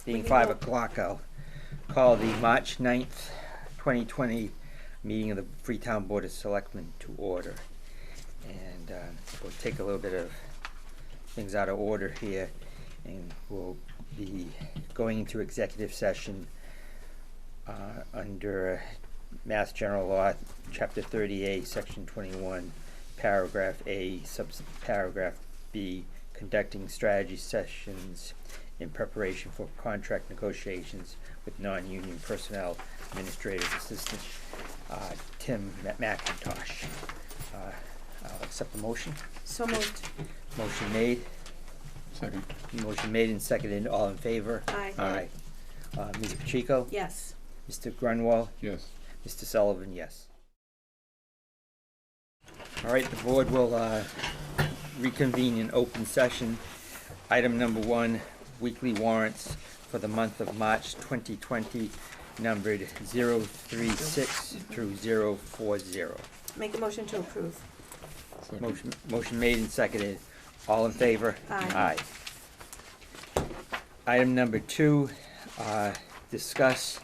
Being 5 o'clock, I'll call the March 9th, 2020 meeting of the Freetown Board of Selectmen to order. And we'll take a little bit of things out of order here, and we'll be going into executive session under Mass General Law, Chapter 30A, Section 21, Paragraph A, Subparagraph B, conducting strategy sessions in preparation for contract negotiations with non-union personnel, administrative assistant Tim McIntosh. I'll accept the motion. So moved. Motion made. Second. Motion made and seconded. All in favor? Aye. Aye. Ms. Pacheco? Yes. Mr. Grunwald? Yes. Mr. Sullivan, yes. All right, the board will reconvene in open session. Item number 1, weekly warrants for the month of March 2020, numbered 036 through 040. Make a motion to approve. Second. Motion made and seconded. All in favor? Aye. Aye. Item number 2, discuss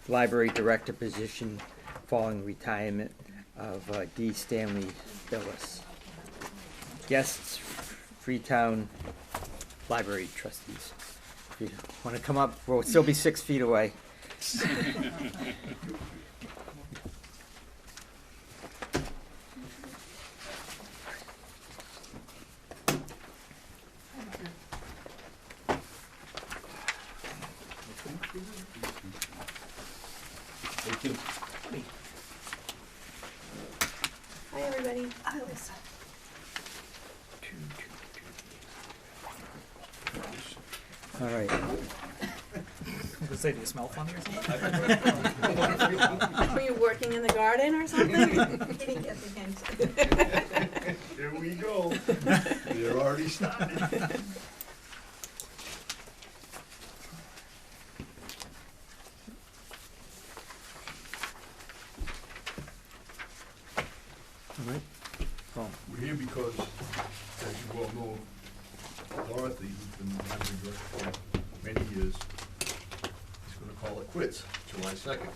library director position following retirement of D. Stanley Billis. Guests, Freetown Library trustees. If you want to come up, we'll still be 6 feet away. Hi, everybody. Hi, Lisa. All right. Say, do you smell funny or something? Were you working in the garden or something? He didn't get the hint. Here we go. They're already started. All right. Oh, We're here because, as you well know, Dorothy, who's been the library director for many years, is gonna call it quits July 2nd.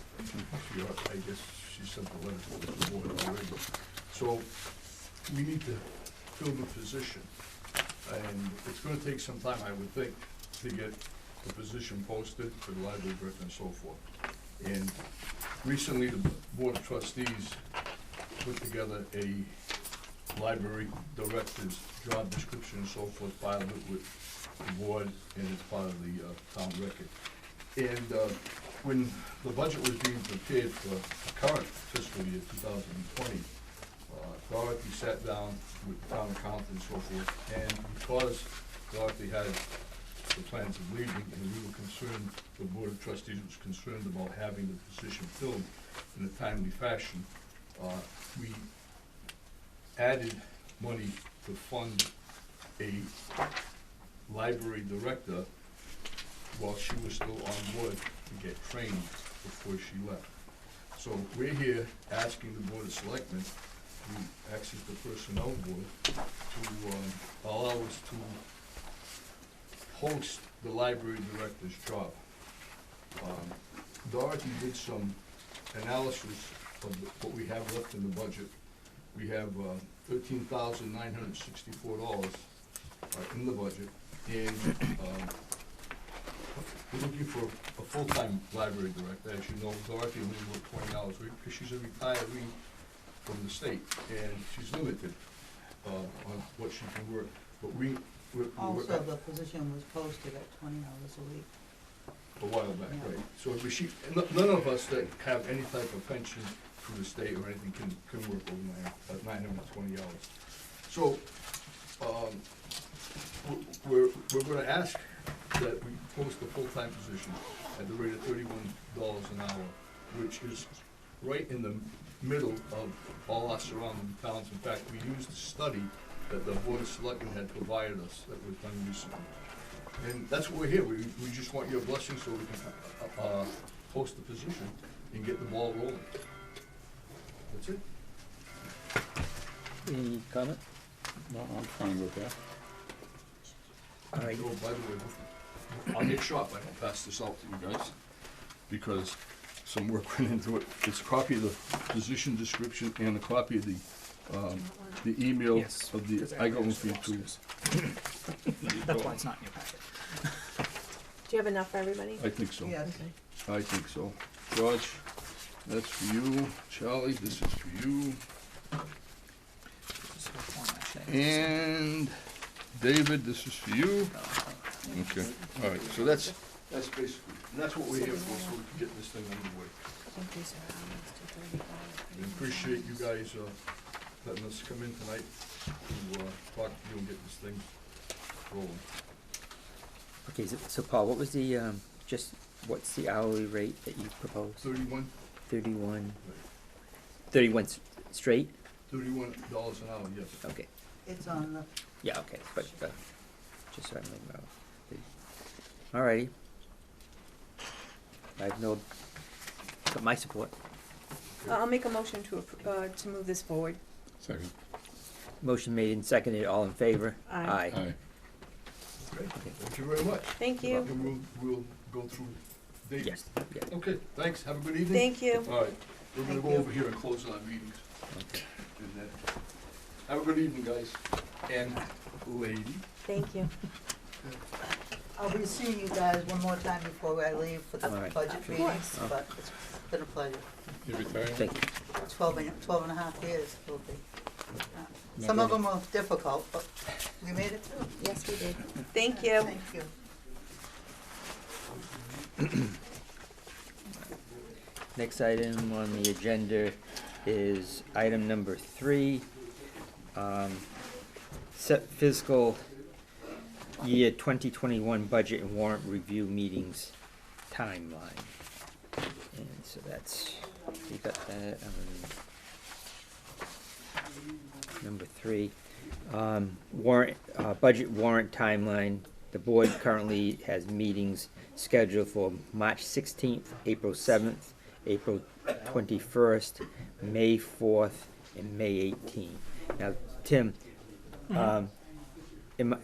I guess she sent the letter to the board already. So we need to fill the position. And it's gonna take some time, I would think, to get the position posted for the library director and so forth. And recently, the Board of Trustees put together a library director's job description and so forth, filed it with the board, and it's part of the town record. And when the budget was being prepared for the current fiscal year, 2020, Dorothy sat down with the town accountant and so forth, and because Dorothy had the plans of leaving, and we were concerned, the Board of Trustees was concerned about having the position filled in a timely fashion, we added money to fund a library director while she was still on board to get trained before she left. So we're here asking the Board of Selectmen, who acts as the personnel board, to allow us to post the library director's job. Dorothy did some analysis of what we have left in the budget. We have $13,964 in the budget, and we're looking for a full-time library director. As you know, Dorothy only works 20 hours a week because she's a retiree from the state, and she's limited on what she can work. But we're Also, the position was posted at 20 hours a week. a while back, Yeah. right? So if she, none of us that have any type of pension through the state or anything can work over 920 hours. So, we're gonna ask that we post a full-time position at the rate of $31 an hour, which is right in the middle of all our surrounding towns. In fact, we used a study that the Board of Selectmen had provided us that was done recently. And that's what we're here. We just want your blessing so we can post the position and get the ball rolling. That's it. any comment? No, I'm fine with that. All right. Oh, by the way, I'll get shot, but I'll pass this out to you guys, because some work went into it. It's a copy of the position description and a copy of the email Yes, of because the, I go there's for you too. rosters. That's why it's not in your packet. Do you have enough for everybody? I think so. Yes. I think so. George, that's for you. Charlie, this is for you. Just the format thing. And David, this is for you. Okay, all right, so that's basically, and that's what we're here for, so we can get this thing underway. We appreciate you guys, letting us come in tonight to, talk to you and get this thing rolling. Okay, so Paul, what was the, what's the hourly rate that you proposed? 31, 31, 31 straight? $31 an hour, yes. Okay, It's on the, yeah, okay, but, just so I know. Alrighty. I have no, got my support. I'll make a motion to move this forward. Second. Motion made and seconded, all in favor? Aye. Aye. Okay, thank you very much. Thank you. And we'll go through dates. Yes, yeah, Okay, thanks, have a good evening. Thank you. All right, we're gonna Thank go you. over here and close our meetings. okay. And then, have a good evening, guys, and lady. Thank you. I'll be seeing you guys one more time before I leave for the All right. budget Of meetings, course. but it's been a pleasure. You retired? Thank you. 12 and a half years will be. Yeah, Some of really. them were difficult, but we made it through. Yes, we did. Thank you. Thank you. Next item on the agenda is item number 3. Set fiscal year 2021 budget and warrant review meetings timeline. And so that's, you got that, number 3. Warrant, budget warrant timeline. The board currently has meetings scheduled for March 16th, April 7th, April 21st, May 4th, and May 18th. Now, Tim,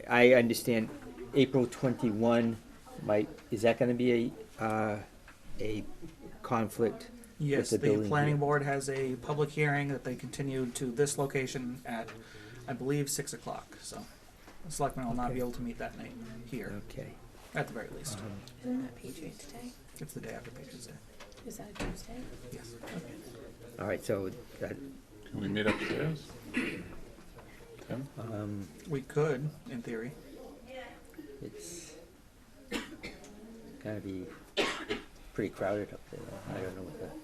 I understand April 21 is that gonna be a conflict? Yes, the the building planning here. board has a public hearing that they continued to this location at, I believe, 6 o'clock, so. The selectmen will not Okay. be able to meet that night here, Okay. at the very least. Isn't that Patriot Day? It's the day after Patriots Day. Is that a Tuesday? Yes. All right, so that, Can we meet upstairs? Tim? We could, in theory. it's gonna be pretty crowded up there, though. I don't know what that.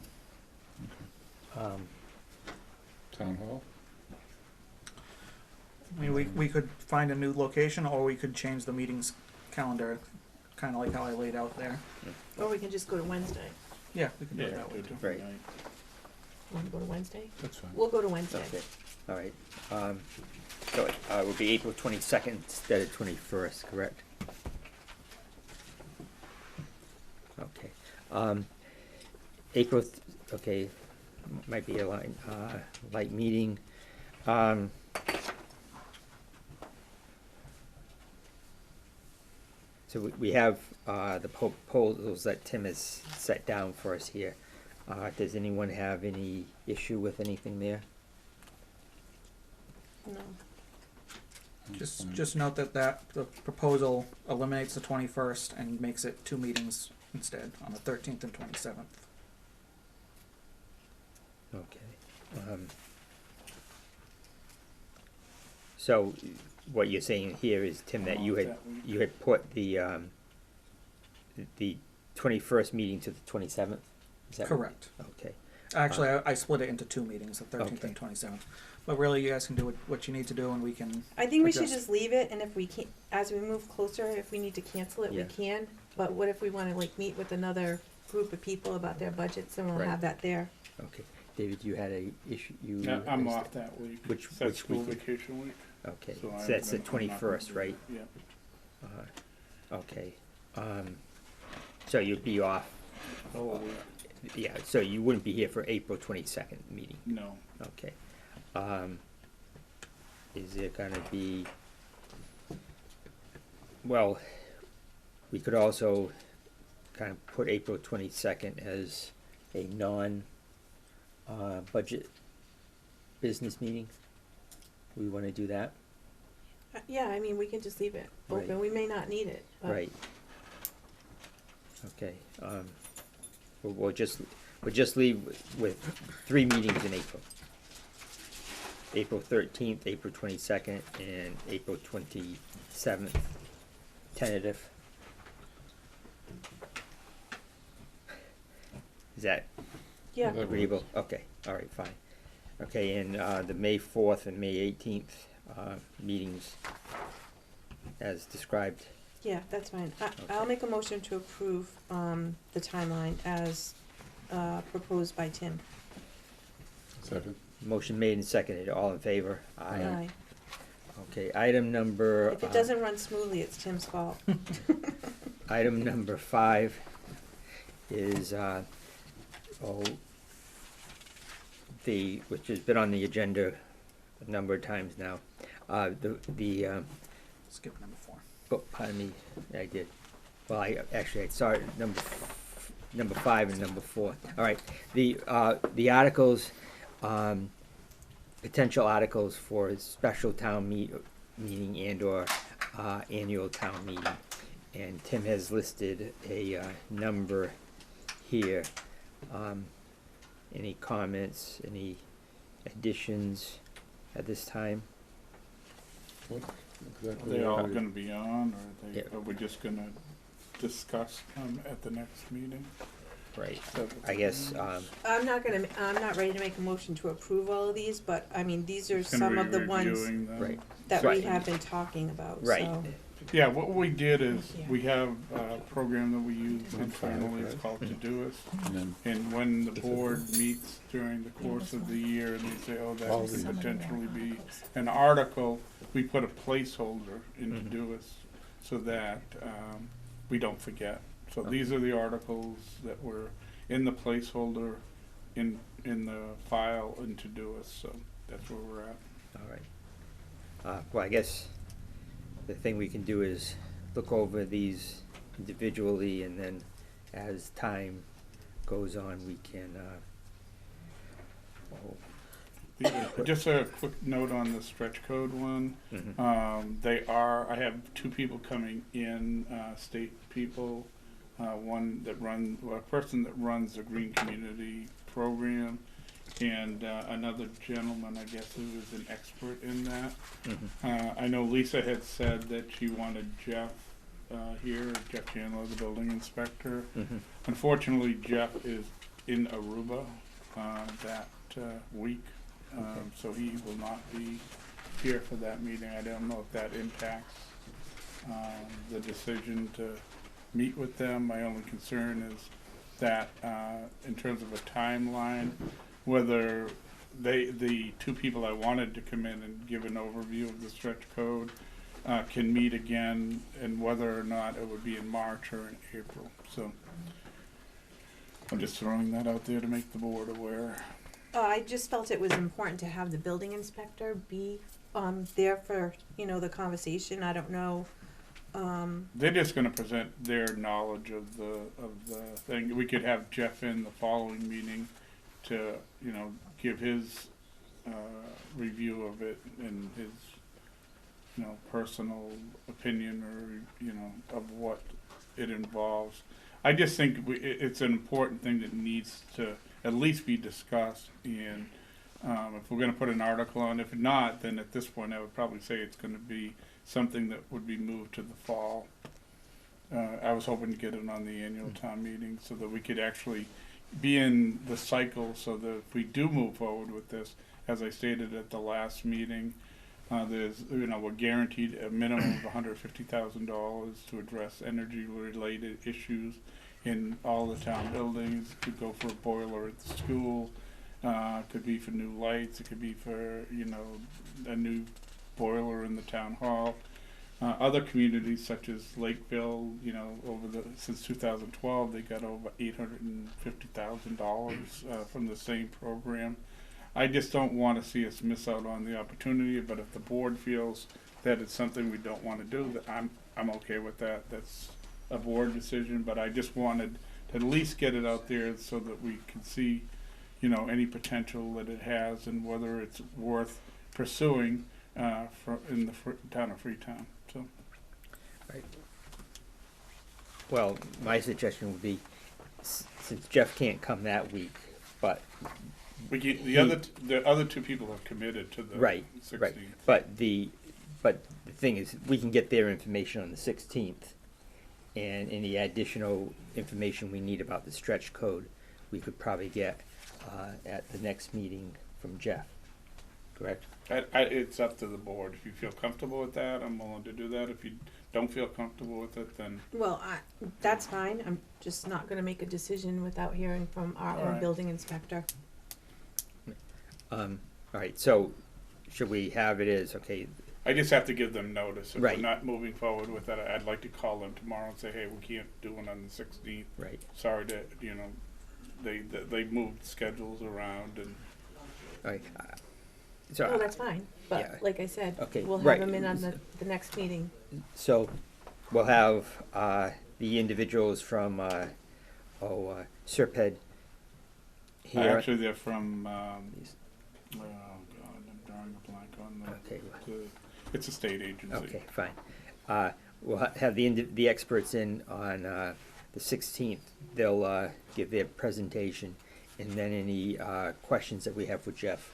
Town hall? I mean, we could find a new location, or we could change the meetings calendar, kinda like how I laid out there. Or we can just go to Wednesday. Yeah, we can do it that way too. Right. Want to go to Wednesday? That's fine. We'll go to Wednesday. Okay, all right. So it will be April 22nd instead of 21st, correct? Okay. April, okay, might be a light meeting. So we have the proposals that Tim has set down for us here. Does anyone have any issue with anything there? No. Just note that the proposal eliminates the 21st and makes it 2 meetings instead, on the 13th and 27th. Okay. So what you're saying here is, Tim, that you had put the 21st meeting to the 27th? Is that what- Correct. Okay. Actually, I split it into 2 meetings, the 13th Okay. and 27th. But really, you guys can do what you need to do, and we can. I think we should adjust. just leave it, and if we can't, as we move closer, if we need to cancel it, we Yeah. can. But what if we wanna like meet with another group of people about their budgets, and we'll Right. have that there. Okay. David, you had a issue, you. Yeah, I'm off that week. Which- That's which school week? vacation week. Okay, So so I'm that's the not 21st, gonna right? do it. Okay. So you'd be off, Yeah. Oh, yeah, so you wouldn't be here for April 22nd meeting? no. Okay. Is there gonna be, well, we could also kind of put April 22nd as a budget business meeting. We wanna do that? Yeah, I mean, we can just leave it open, Right. we may not need it, but. Right. Okay, we'll just leave with 3 meetings in April. April 13th, April 22nd, and April 27th, tentative. Is that Yeah, That agreeable? works. Okay, all right, fine. Okay, and the May 4th and May 18th meetings as described. yeah, that's fine. I'll Okay. make a motion to approve, the timeline as, proposed by Tim. Second. Motion made and seconded, all in favor? Aye. Okay, item number. If it doesn't run smoothly, it's Tim's fault. Item number 5 is, which has been on the agenda a number of times now. Skip number 4. Oh, pardon me, I did. Well, I saw it, number 5 and number 4. All right, the articles, potential articles for a special town meeting and or annual town meeting. And Tim has listed a number here. Any comments, any additions at this time? What Are exactly they all are you- gonna be on, or Yeah. are we just gonna discuss them at the next meeting? Right, Is that what I the guess, plan is? I'm not ready to make a motion to approve all of these, but, I mean, these are Just gonna some be of the ones reviewing them. right, that we Right. have been talking about, so. right, Yeah, what we did is, Yeah. we have a program that we use internally, it's right. called Todoist. And then And when the board meets during the course of the year and they say, oh, that All could the- potentially be an article, we put a placeholder in Mhm. Todoist so that, we don't forget. So these are the articles that were in the placeholder in the file in Todoist, so that's where we're at. all right. Well, I guess the thing we can do is look over these individually, and then as time goes on, we can, Just a quick note on the stretch code one. mhm. I have 2 people coming in, state people, a person that runs the Green Community Program, and another gentleman, I guess, who is an expert in that. Mhm. I know Lisa had said that she wanted Jeff here, Jeff Chandler, the building inspector. Mhm. Unfortunately, Jeff is in Aruba that week, Okay. so he will not be here for that meeting. I don't know if that impacts the decision to meet with them. My only concern is that in terms of a timeline, whether the 2 people I wanted to come in and give an overview of the stretch code can meet again, and whether or not it would be in March or in April. So I'm just throwing that out there to make the board aware. I just felt it was important to have the building inspector be, there for, the conversation, I don't know, They're just gonna present their knowledge of the thing. We could have Jeff in the following meeting to, give his review of it and his, personal opinion or, of what it involves. I just think it's an important thing that needs to at least be discussed, and if we're gonna put an article on, if not, then at this point, I would probably say it's gonna be something that would be moved to the fall. I was hoping to get it on the annual town meeting so that we could actually be in the cycle, so that if we do move forward with this, as I stated at the last meeting, there's, we're guaranteed a minimum of $150,000 to address energy-related issues in all the town buildings. It could go for a boiler at the school, it could be for new lights, it could be for, a new boiler in the town hall. Other communities such as Lakeville, since 2012, they got over $850,000 from the same program. I just don't want to see us miss out on the opportunity, but if the board feels that it's something we don't want to do, that I'm okay with that. That's a board decision, but I just wanted to at least get it out there so that we can see, you know, any potential that it has and whether it's worth pursuing in the town of Freetown. So Right. Well, my suggestion would be, since Jeff can't come that week, but we get, the other two people have committed to the right, 16th. right. But the thing is, we can get their information on the 16th, and any additional information we need about the stretch code, we could probably get at the next meeting from Jeff. Correct? It's up to the board. If you feel comfortable with that, I'm willing to do that. If you don't feel comfortable with it, then Well, that's fine. I'm just not gonna make a decision without hearing from our Alright. building inspector. All right. So, should we have it as okay? I just have to give them notice. If Right. we're not moving forward with that, I'd like to call them tomorrow and say, hey, we can't do it on the 16th. Right. Sorry to, you know, they moved schedules around and All right. So. Oh, that's fine, but yeah. like I said, Okay, we'll right. have him in on the next meeting. So, we'll have the individuals from Serped here. actually they're from, oh God, I'm drawing a blank on Okay. it's a state agency. Okay, fine. We'll have the experts in on the 16th. They'll give their presentation, and then any questions that we have for Jeff,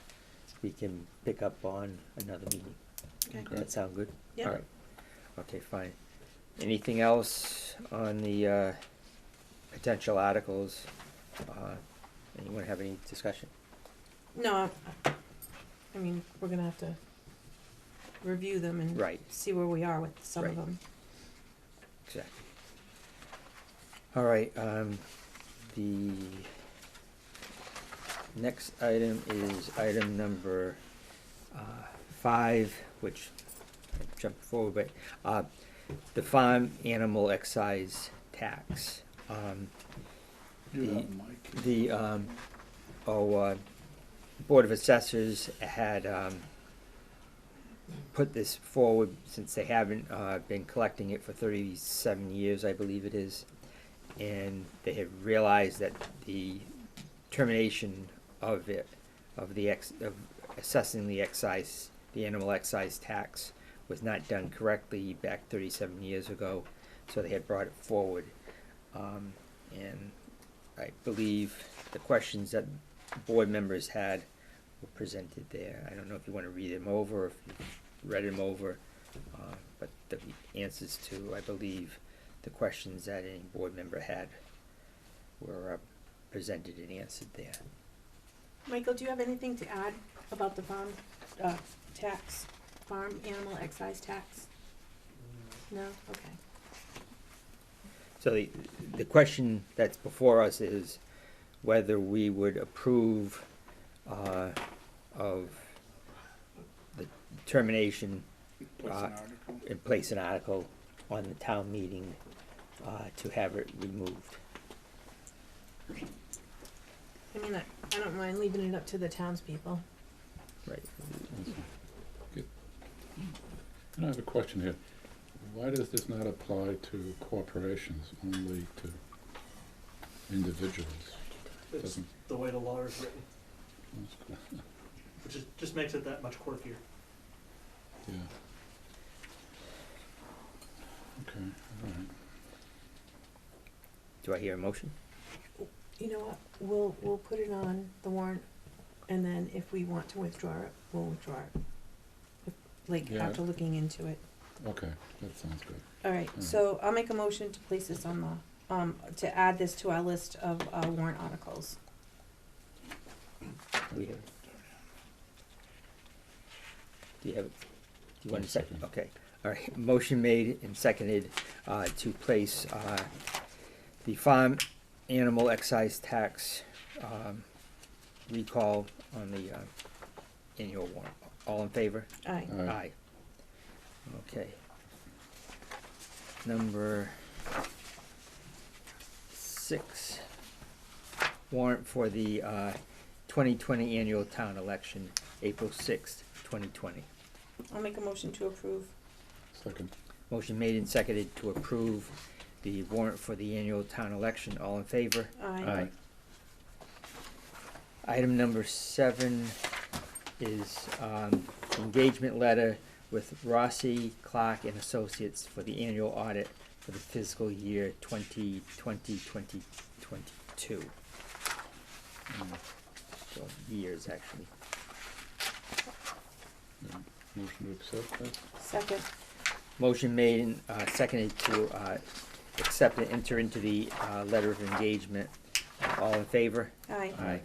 we can pick up on another meeting. Okay. Does that sound good? Yeah. All right. Okay, fine. Anything else on the potential articles? Anyone have any discussion? No, I mean, we're gonna have to review them and Right. see where we are with some of Right. them. Exactly. All right, the next item is item number 5, which I jumped forward, but the farm animal excise tax. You The- have Mike. The Board of Assessors had put this forward since they haven't been collecting it for 37 years, I believe it is, and they have realized that the termination of it, of assessing the excise, the animal excise tax, was not done correctly back 37 years ago, so they had brought it forward, and I believe the questions that board members had were presented there. I don't know if you want to read them over, or if you've read them over, but the answers to, I believe, the questions that any board member had were presented and answered there. Michael, do you have anything to add about the farm tax, farm animal excise tax? No? Okay. So the question that's before us is whether we would approve of the termination Place an article. and place an article on the town meeting to have it removed. I mean, I don't mind leaving it up to the townspeople. Right. And I have a question here. Why does this not apply to corporations, only to individuals? It's Doesn't- the way the law is written, That's cool. which just makes it that much quirkier. Yeah. Okay, all right. Do I hear a motion? You know what, we'll put it on the warrant, and then if we want to withdraw it, we'll withdraw it. Like, Yeah. after looking into it. Okay, that sounds good. Alright, Mm. so I'll make a motion to place this on the, to add this to our list of warrant articles. We have. Do you have, do you want a second? Second. Okay, all right, motion made and seconded to place the farm animal excise tax recall on the annual warrant. All in favor? Aye. Aye. Okay. Number 6, warrant for the 2020 annual town election, April 6th, 2020. I'll make a motion to approve. Second. Motion made and seconded to approve the warrant for the annual town election. All in favor? Aye. Item number 7 is engagement letter with Rossi, Clark and Associates for the annual audit for the fiscal year 2020-2022. So years, actually. Motion to accept that? Second. Motion made and seconded to accept and enter into the letter of engagement. All in favor? Aye.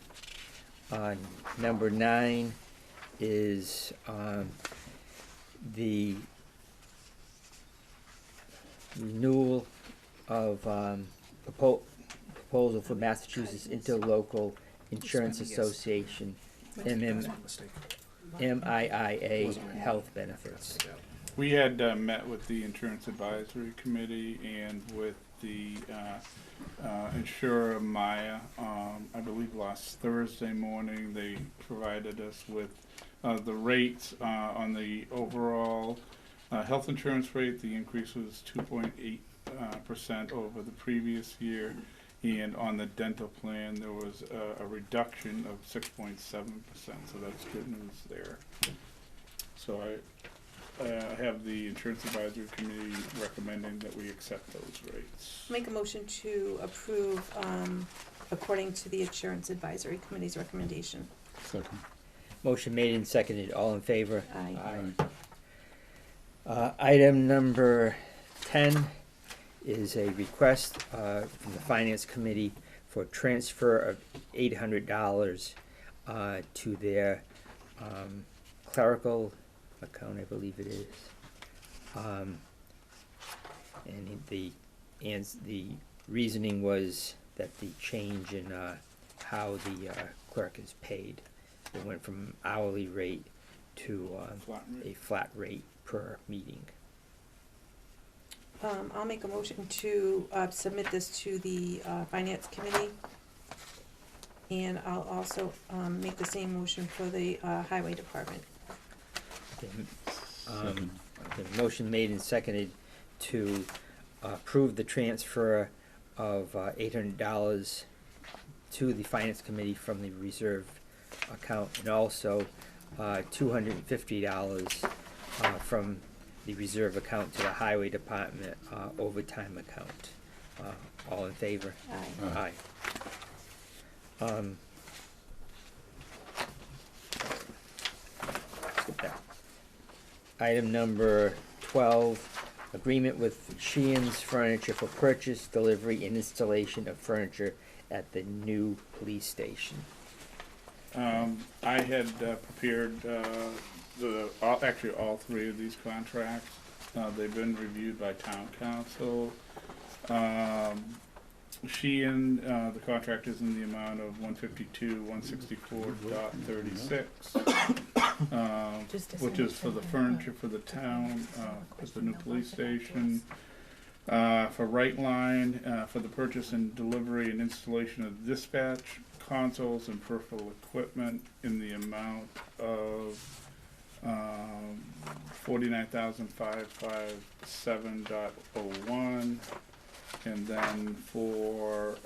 Number 9 is the renewal of proposal for Massachusetts Interlocal Insurance Association, MIIA Health Benefits. We had met with the Insurance Advisory Committee and with the insurer Maya, I believe last Thursday morning. They provided us with the rates on the overall health insurance rate. The increase was 2.8% over the previous year, and on the dental plan there was a reduction of 6.7%, so that's good news there. So I have the Insurance Advisory Committee recommending that we accept those rates. Make a motion to approve, according to the Insurance Advisory Committee's recommendation. Second. Motion made and seconded. All in favor? Aye. Item number 10 is a request from the Finance Committee for transfer of $800 to their clerical account, I believe it is. And the reasoning was that the change in how the clerk is paid. It went from hourly rate to Flat rate. a flat rate per meeting. I'll make a motion to submit this to the Finance Committee. And I'll also make the same motion for the Highway Department. The motion made and seconded to approve the transfer of $800 to the Finance Committee from the reserve account, and also $250 from the reserve account to the Highway Department overtime account. All in favor? Aye. Aye. Skip that. Item number 12, agreement with Shiiin's Furniture for purchase, delivery, and installation of furniture at the new police station. I had prepared actually all 3 of these contracts. They've been reviewed by town council. Shiiin, the contract is in the amount of $152,164.36, which is for the furniture for the town, at the new police station. For Right Line, for the purchase and delivery and installation of dispatch consoles and peripheral equipment in the amount of $49,557.01. And then for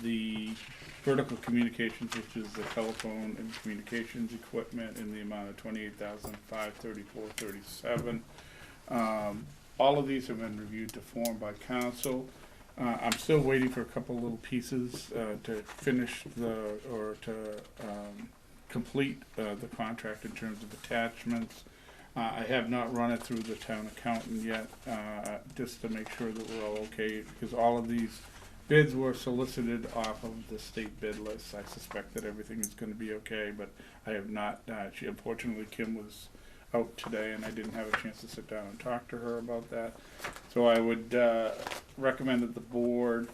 the vertical communications, which is the telephone and communications equipment, in the amount of $28,534.37. All of these have been reviewed to form by council. I'm still waiting for a couple little pieces to finish complete the contract in terms of attachments. I have not run it through the town accountant yet, just to make sure that we're all okay, because all of these bids were solicited off of the state bid list. I suspect that everything is going to be okay, but I have not, unfortunately Kim was out today and I didn't have a chance to sit down and talk to her about that. So I would recommend that the board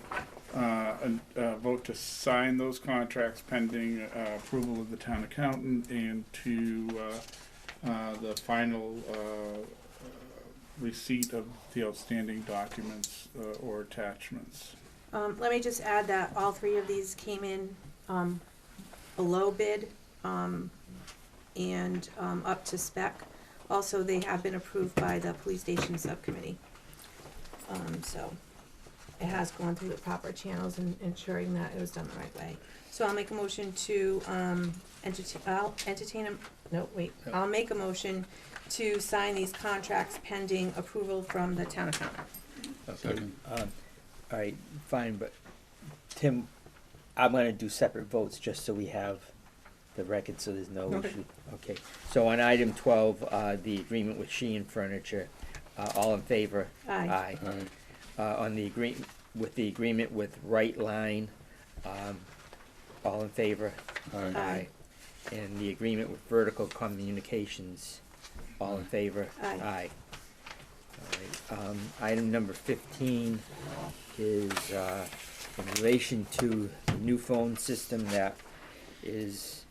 vote to sign those contracts pending approval of the town accountant and to the final receipt of the outstanding documents or attachments. Let me just add that all 3 of these came in below bid and up to spec. Also, they have been approved by the police station subcommittee. So it has gone through the proper channels and ensuring that it was done the right way. So I'll make a motion to, I'll make a motion to sign these contracts pending approval from the town accountant. Okay, Second. all right, fine, but Tim, I'm gonna do separate votes just so we have the record, so there's no Okay. issue. Okay, so on item 12, the agreement with Shiiin Furniture, all in favor? Aye. Aye. On the with the agreement with Right Line, all in favor? Aye. Aye. And the agreement with Vertical Communications, all in favor? Aye. All right, item number 15 is, in relation to the new phone system that is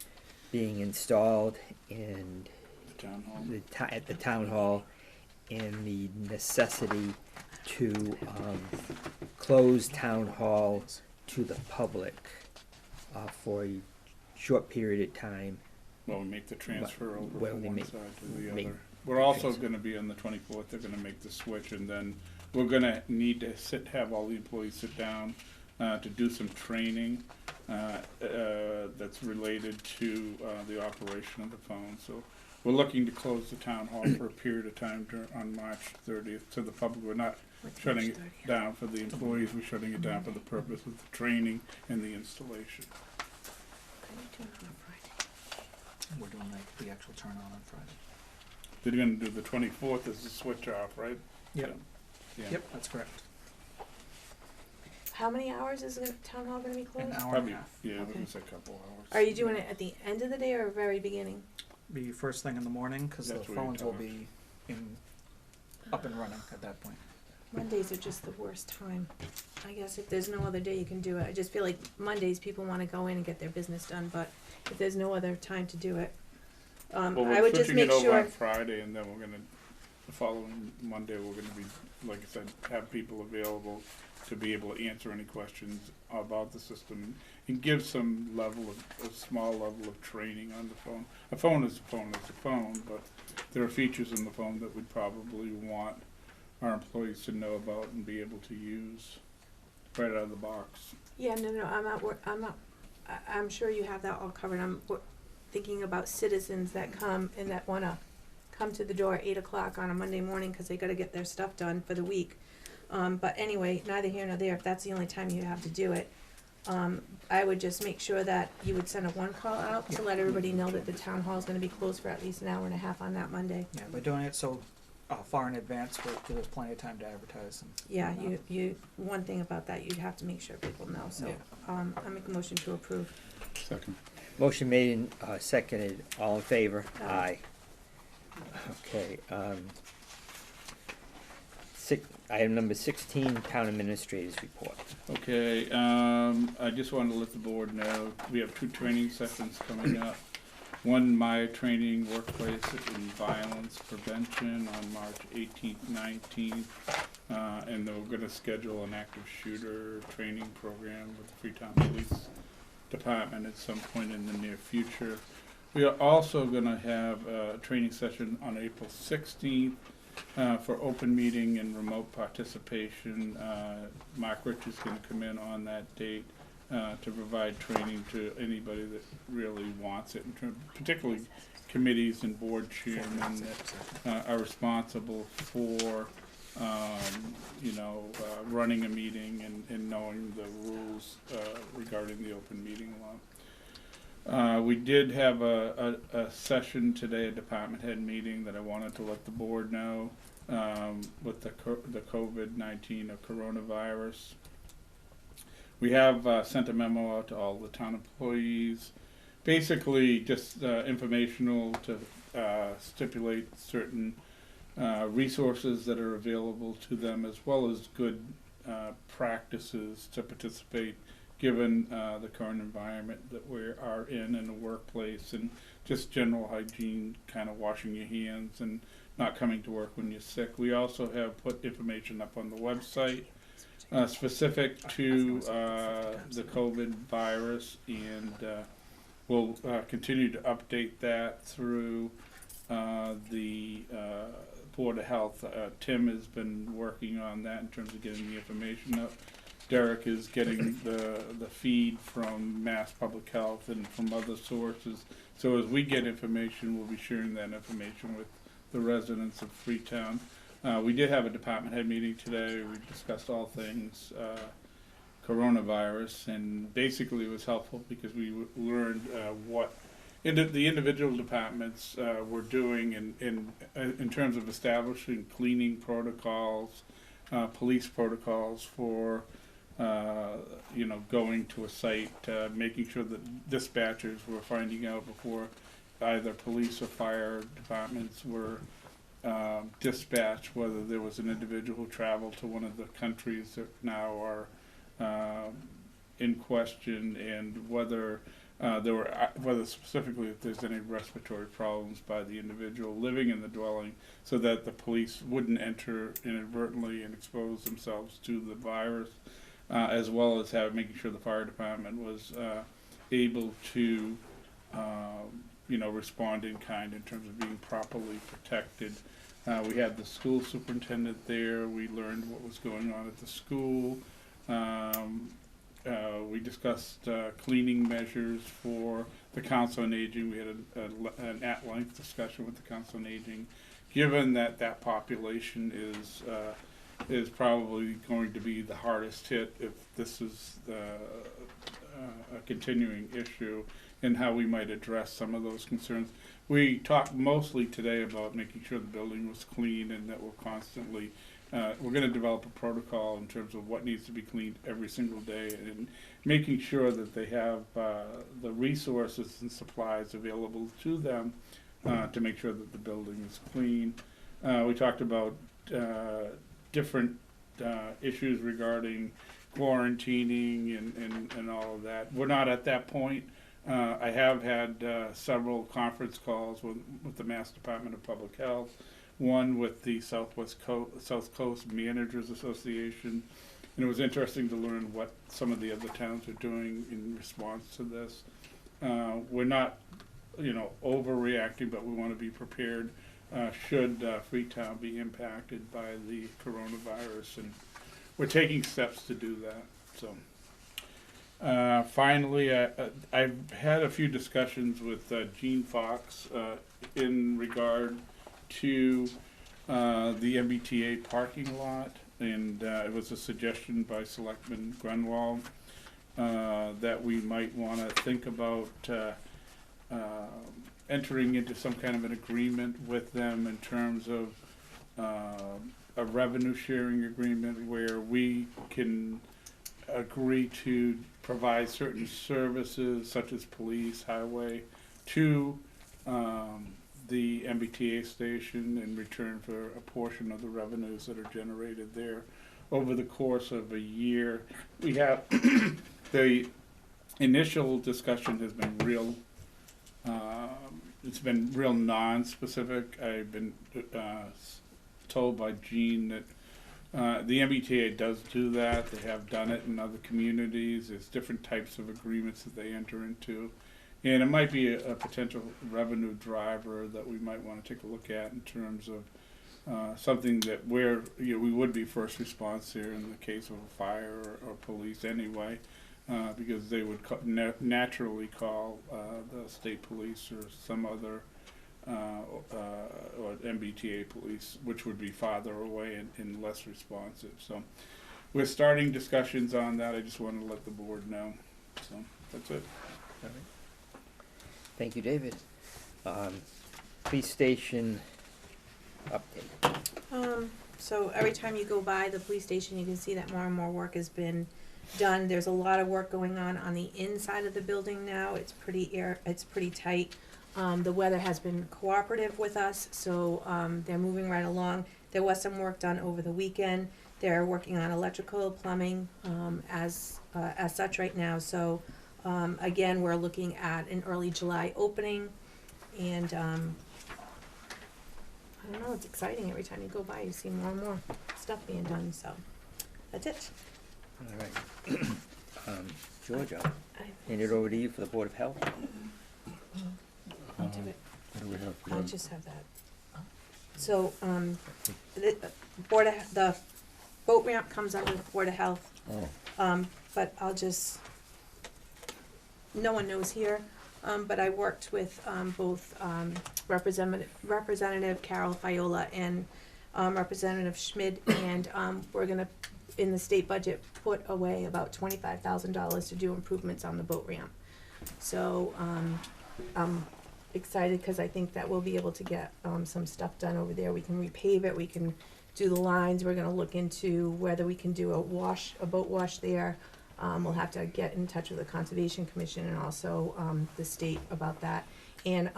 being installed in The town hall. at the town hall, and the necessity to, close town hall to the public, for a short period of time. Well, we make the transfer over Well, from they one make- side to the make other. We're also transfer. gonna be on the 24th, they're gonna make the switch, and then we're gonna need to have all the employees sit down to do some training that's related to the operation of the phone. So we're looking to close the town hall for a period of time on March 30th to the public. We're not shutting it down for the employees, we're shutting it down for the purpose of the training and the installation. We're doing the actual turn on Friday. They're gonna do the 24th as the switch off, right? Yep. Yeah. Yep, that's correct. How many hours is the town hall gonna be An closed? hour and a Probably, half. yeah, Okay. it was a couple hours. Are you doing it at the end of the day or very beginning? Be first thing in the morning, cause the That's what you're phones will talking. be up and running at that point. Mondays are just the worst time. I guess if there's no other day you can do it. I just feel like Mondays people wanna go in and get their business done, but if there's no other time to do it. Well, I we're would just switching make it over sure, on Friday, and then we're gonna, the following Monday, we're gonna be, like I said, have people available to be able to answer any questions about the system and give some level a small level of training on the phone. A phone is a phone is a phone, but there are features in the phone that we'd probably want our employees to know about and be able to use right out of the box. yeah, no, I'm sure you have that all covered. I'm thinking about citizens that come and that wanna come to the door at 8 o'clock on a Monday morning, cause they gotta get their stuff done for the week. But anyway, neither here nor there, if that's the only time you have to do it, I would just make sure that you would send a one call out to let everybody know that the town hall's gonna be closed for at least an hour and a half on that Monday. Yeah, by doing it so far in advance, we'll give us plenty of time to advertise and. Yeah, one thing about that, you'd have to make sure people know, so, Yeah. I make a motion to approve. Second. Motion made and, seconded, all in favor? Aye. Okay, item number 16, town administrators report. Okay, I just wanted to let the board know, we have 2 training sessions coming up. One, my training, workplace and violence prevention on March 18th, 19th. And then we're gonna schedule an active shooter training program with the Freetown Police Department at some point in the near future. We are also gonna have a training session on April 16th. For open meeting and remote participation. Mark Rich is gonna come in on that date to provide training to anybody that really wants it, particularly committees and board chairmen that are responsible for, running a meeting and knowing the rules regarding the open meeting law. We did have a session today, a department head meeting that I wanted to let the board know with the COVID-19 or coronavirus. We have sent a memo out to all the town employees, basically just informational to stipulate certain resources that are available to them, as well as good practices to participate given the current environment that we are in the workplace, and just general hygiene, kind of washing your hands and not coming to work when you're sick. We also have put information up on the website specific to the COVID virus, and we'll continue to update that through the Board of Health. Tim has been working on that in terms of getting the information up. Derek is getting the feed from Mass Public Health and from other sources. So as we get information, we'll be sharing that information with the residents of Freetown. We did have a department head meeting today. We discussed all things coronavirus, and basically it was helpful because we learned what the individual departments were doing in terms of establishing cleaning protocols, police protocols for going to a site, making sure that dispatchers were finding out before either police or fire departments were dispatched whether there was an individual who traveled to one of the countries that now are in question, and whether whether specifically if there's any respiratory problems by the individual living in the dwelling, so that the police wouldn't enter inadvertently and expose themselves to the virus, as well as making sure the fire department was able to respond in kind in terms of being properly protected. We had the school superintendent there. We learned what was going on at the school. We discussed cleaning measures for the Council on Aging. We had an at-length discussion with the Council on Aging, given that that population is probably going to be the hardest hit if this is a continuing issue, and how we might address some of those concerns. We talked mostly today about making sure the building was clean, and that we're constantly we're going to develop a protocol in terms of what needs to be cleaned every single day, and making sure that they have the resources and supplies available to them to make sure that the building is clean. We talked about different issues regarding quarantining and all of that. We're not at that point. I have had several conference calls with the Mass Department of Public Health, one with the South Coast Managers Association, and it was interesting to learn what some of the other towns are doing in response to this. We're not, overreacting, but we want to be prepared should Freetown be impacted by the coronavirus, and we're taking steps to do that. So. Finally, I've had a few discussions with Gene Fox in regard to the MBTA parking lot, and it was a suggestion by Selectman Grunwald that we might want to think about entering into some kind of an agreement with them in terms of a revenue sharing agreement where we can agree to provide certain services such as police, highway, to the MBTA station in return for a portion of the revenues that are generated there over the course of a year. We have the initial discussion has been real. It's been real non-specific. I've been told by Gene that the MBTA does do that. They have done it in other communities. There's different types of agreements that they enter into. And it might be a potential revenue driver that we might want to take a look at in terms of something that where we would be first response here in the case of a fire or police anyway, because they would naturally call the state police or some other or MBTA police, which would be farther away and less responsive. So we're starting discussions on that. I just wanted to let the board know. So that's it. All right. Thank you, David. Police station update. So every time you go by the police station, you can see that more and more work has been done. There's a lot of work going on the inside of the building now. It's pretty tight. The weather has been cooperative with us, so they're moving right along. There was some work done over the weekend. They're working on electrical, plumbing, as such right now. So again, we're looking at an early July opening, and I don't know, it's exciting. Every time you go by, you see more and more stuff being done. So that's it. All right. Georgia, hand it over to you for the Board of Health. I'll do it. What do we have for I'll them? just have that. So, the boat ramp comes under the Board of Health. Oh, But I'll just, no one knows here, but I worked with, both, Representative Carol Fiola and, Representative Schmid, and, we're gonna, in the state budget, put away about $25,000 to do improvements on the boat ramp. So, I'm excited, cause I think that we'll be able to get, some stuff done over there. We can repave it, we can do the lines, we're gonna look into whether we can do a boat wash there. We'll have to get in touch with the Conservation Commission and also, the state about that, and,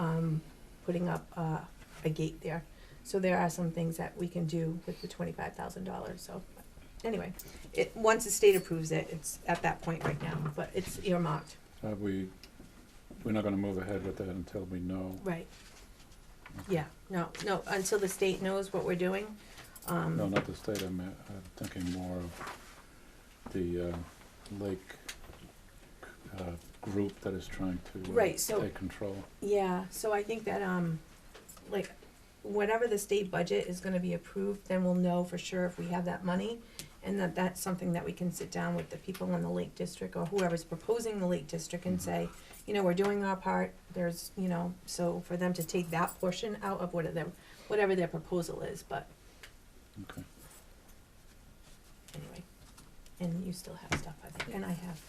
putting up, a gate there. So there are some things that we can do with the $25,000, so, anyway, once the state approves it, it's at that point right now, but it's earmarked. We're not gonna move ahead with that until we know. Right. Yeah, no, until the state knows what we're doing. No, not the state, I'm thinking more of the lake group that is trying to Right, so- take control. Yeah, so I think that, like, whenever the state budget is gonna be approved, then we'll know for sure if we have that money, and that's something that we can sit down with the people in the Lake District, or whoever's proposing the Lake District, and say, you know, we're doing our part, there's, you know, so for them to take that portion out of whatever their proposal is, but Okay. anyway. And you still have stuff, I think, and I have,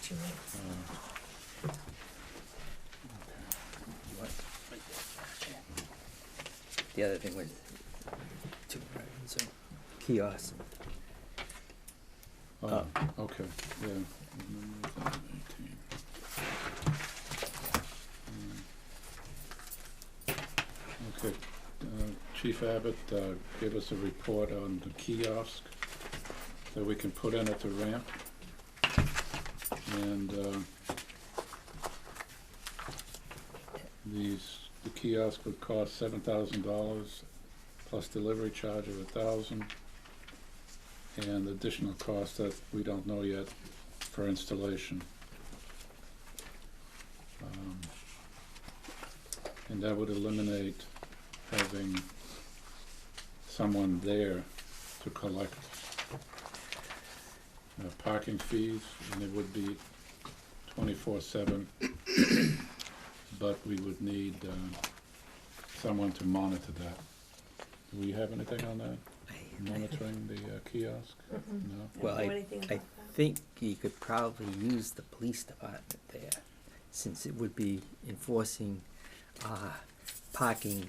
2 minutes. The other thing was so kiosks. Oh, okay, yeah. Okay, Chief Abbott gave us a report on the kiosk that we can put in at the ramp. And the kiosk would cost $7,000 plus delivery charge of $1,000, and additional cost that we don't know yet for installation. And that would eliminate having someone there to collect parking fees, and it would be 24/7, but we would need someone to monitor that. Do we have anything on that, monitoring the kiosk? Mm-mm. No? Well, Know I anything about that? think you could probably use the police department there, since it would be enforcing parking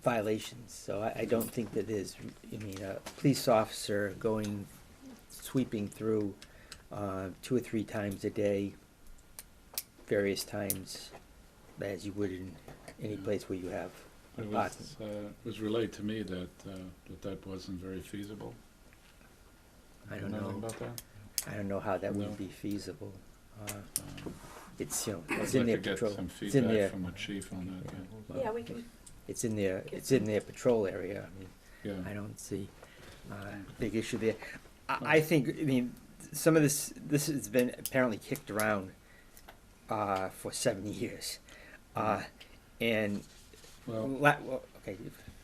violations. So I don't think that there's, I mean, a police officer sweeping through 2 or 3 times a day, various times, as you would in any place where you have It parking. was relayed to me that that wasn't very feasible. I You don't know anything know. about that? I don't know how that No. would be feasible. It's, you know, I'd it's in like their to get patrol, some it's in their, feedback from the chief on that, well, Yeah, we can, it's in their patrol area. I mean, yeah. I don't see big issue there. I think, I mean, some of this has been apparently kicked around for 7 years. And, Well, well, okay,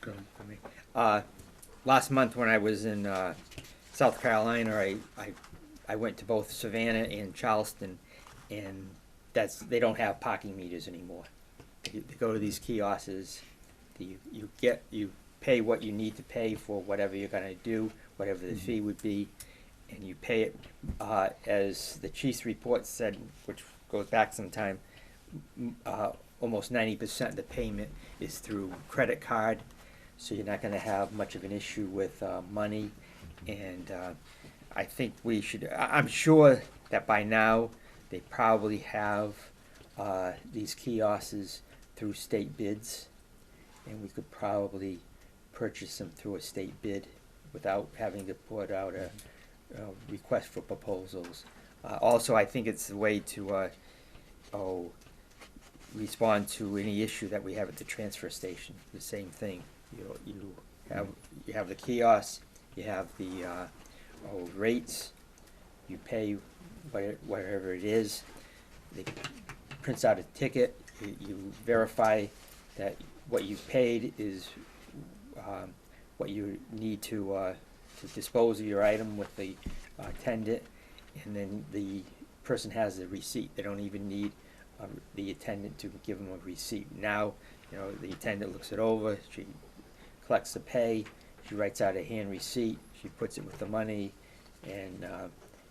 go ahead. for me. Last month when I was in South Carolina, I went to both Savannah and Charleston, and they don't have parking meters anymore. They go to these kiosks, you pay what you need to pay for whatever you're gonna do, whatever the fee would be, and you pay it, as the chief's report said, which goes back some time, almost 90% of the payment is through credit card, so you're not gonna have much of an issue with money. And I think we should, I'm sure that by now, they probably have these kiosks through state bids, and we could probably purchase them through a state bid without having to put out a request for proposals. Also, I think it's a way to respond to any issue that we have at the transfer station. The same thing. You have the kiosk, you have the rates, you pay whatever it is. They prints out a ticket. You verify that what you paid is what you need to to dispose of your item with the attendant, and then the person has the receipt. They don't even need the attendant to give them a receipt. Now, you know, the attendant looks it over, she collects the pay, she writes out a hand receipt, she puts it with the money, and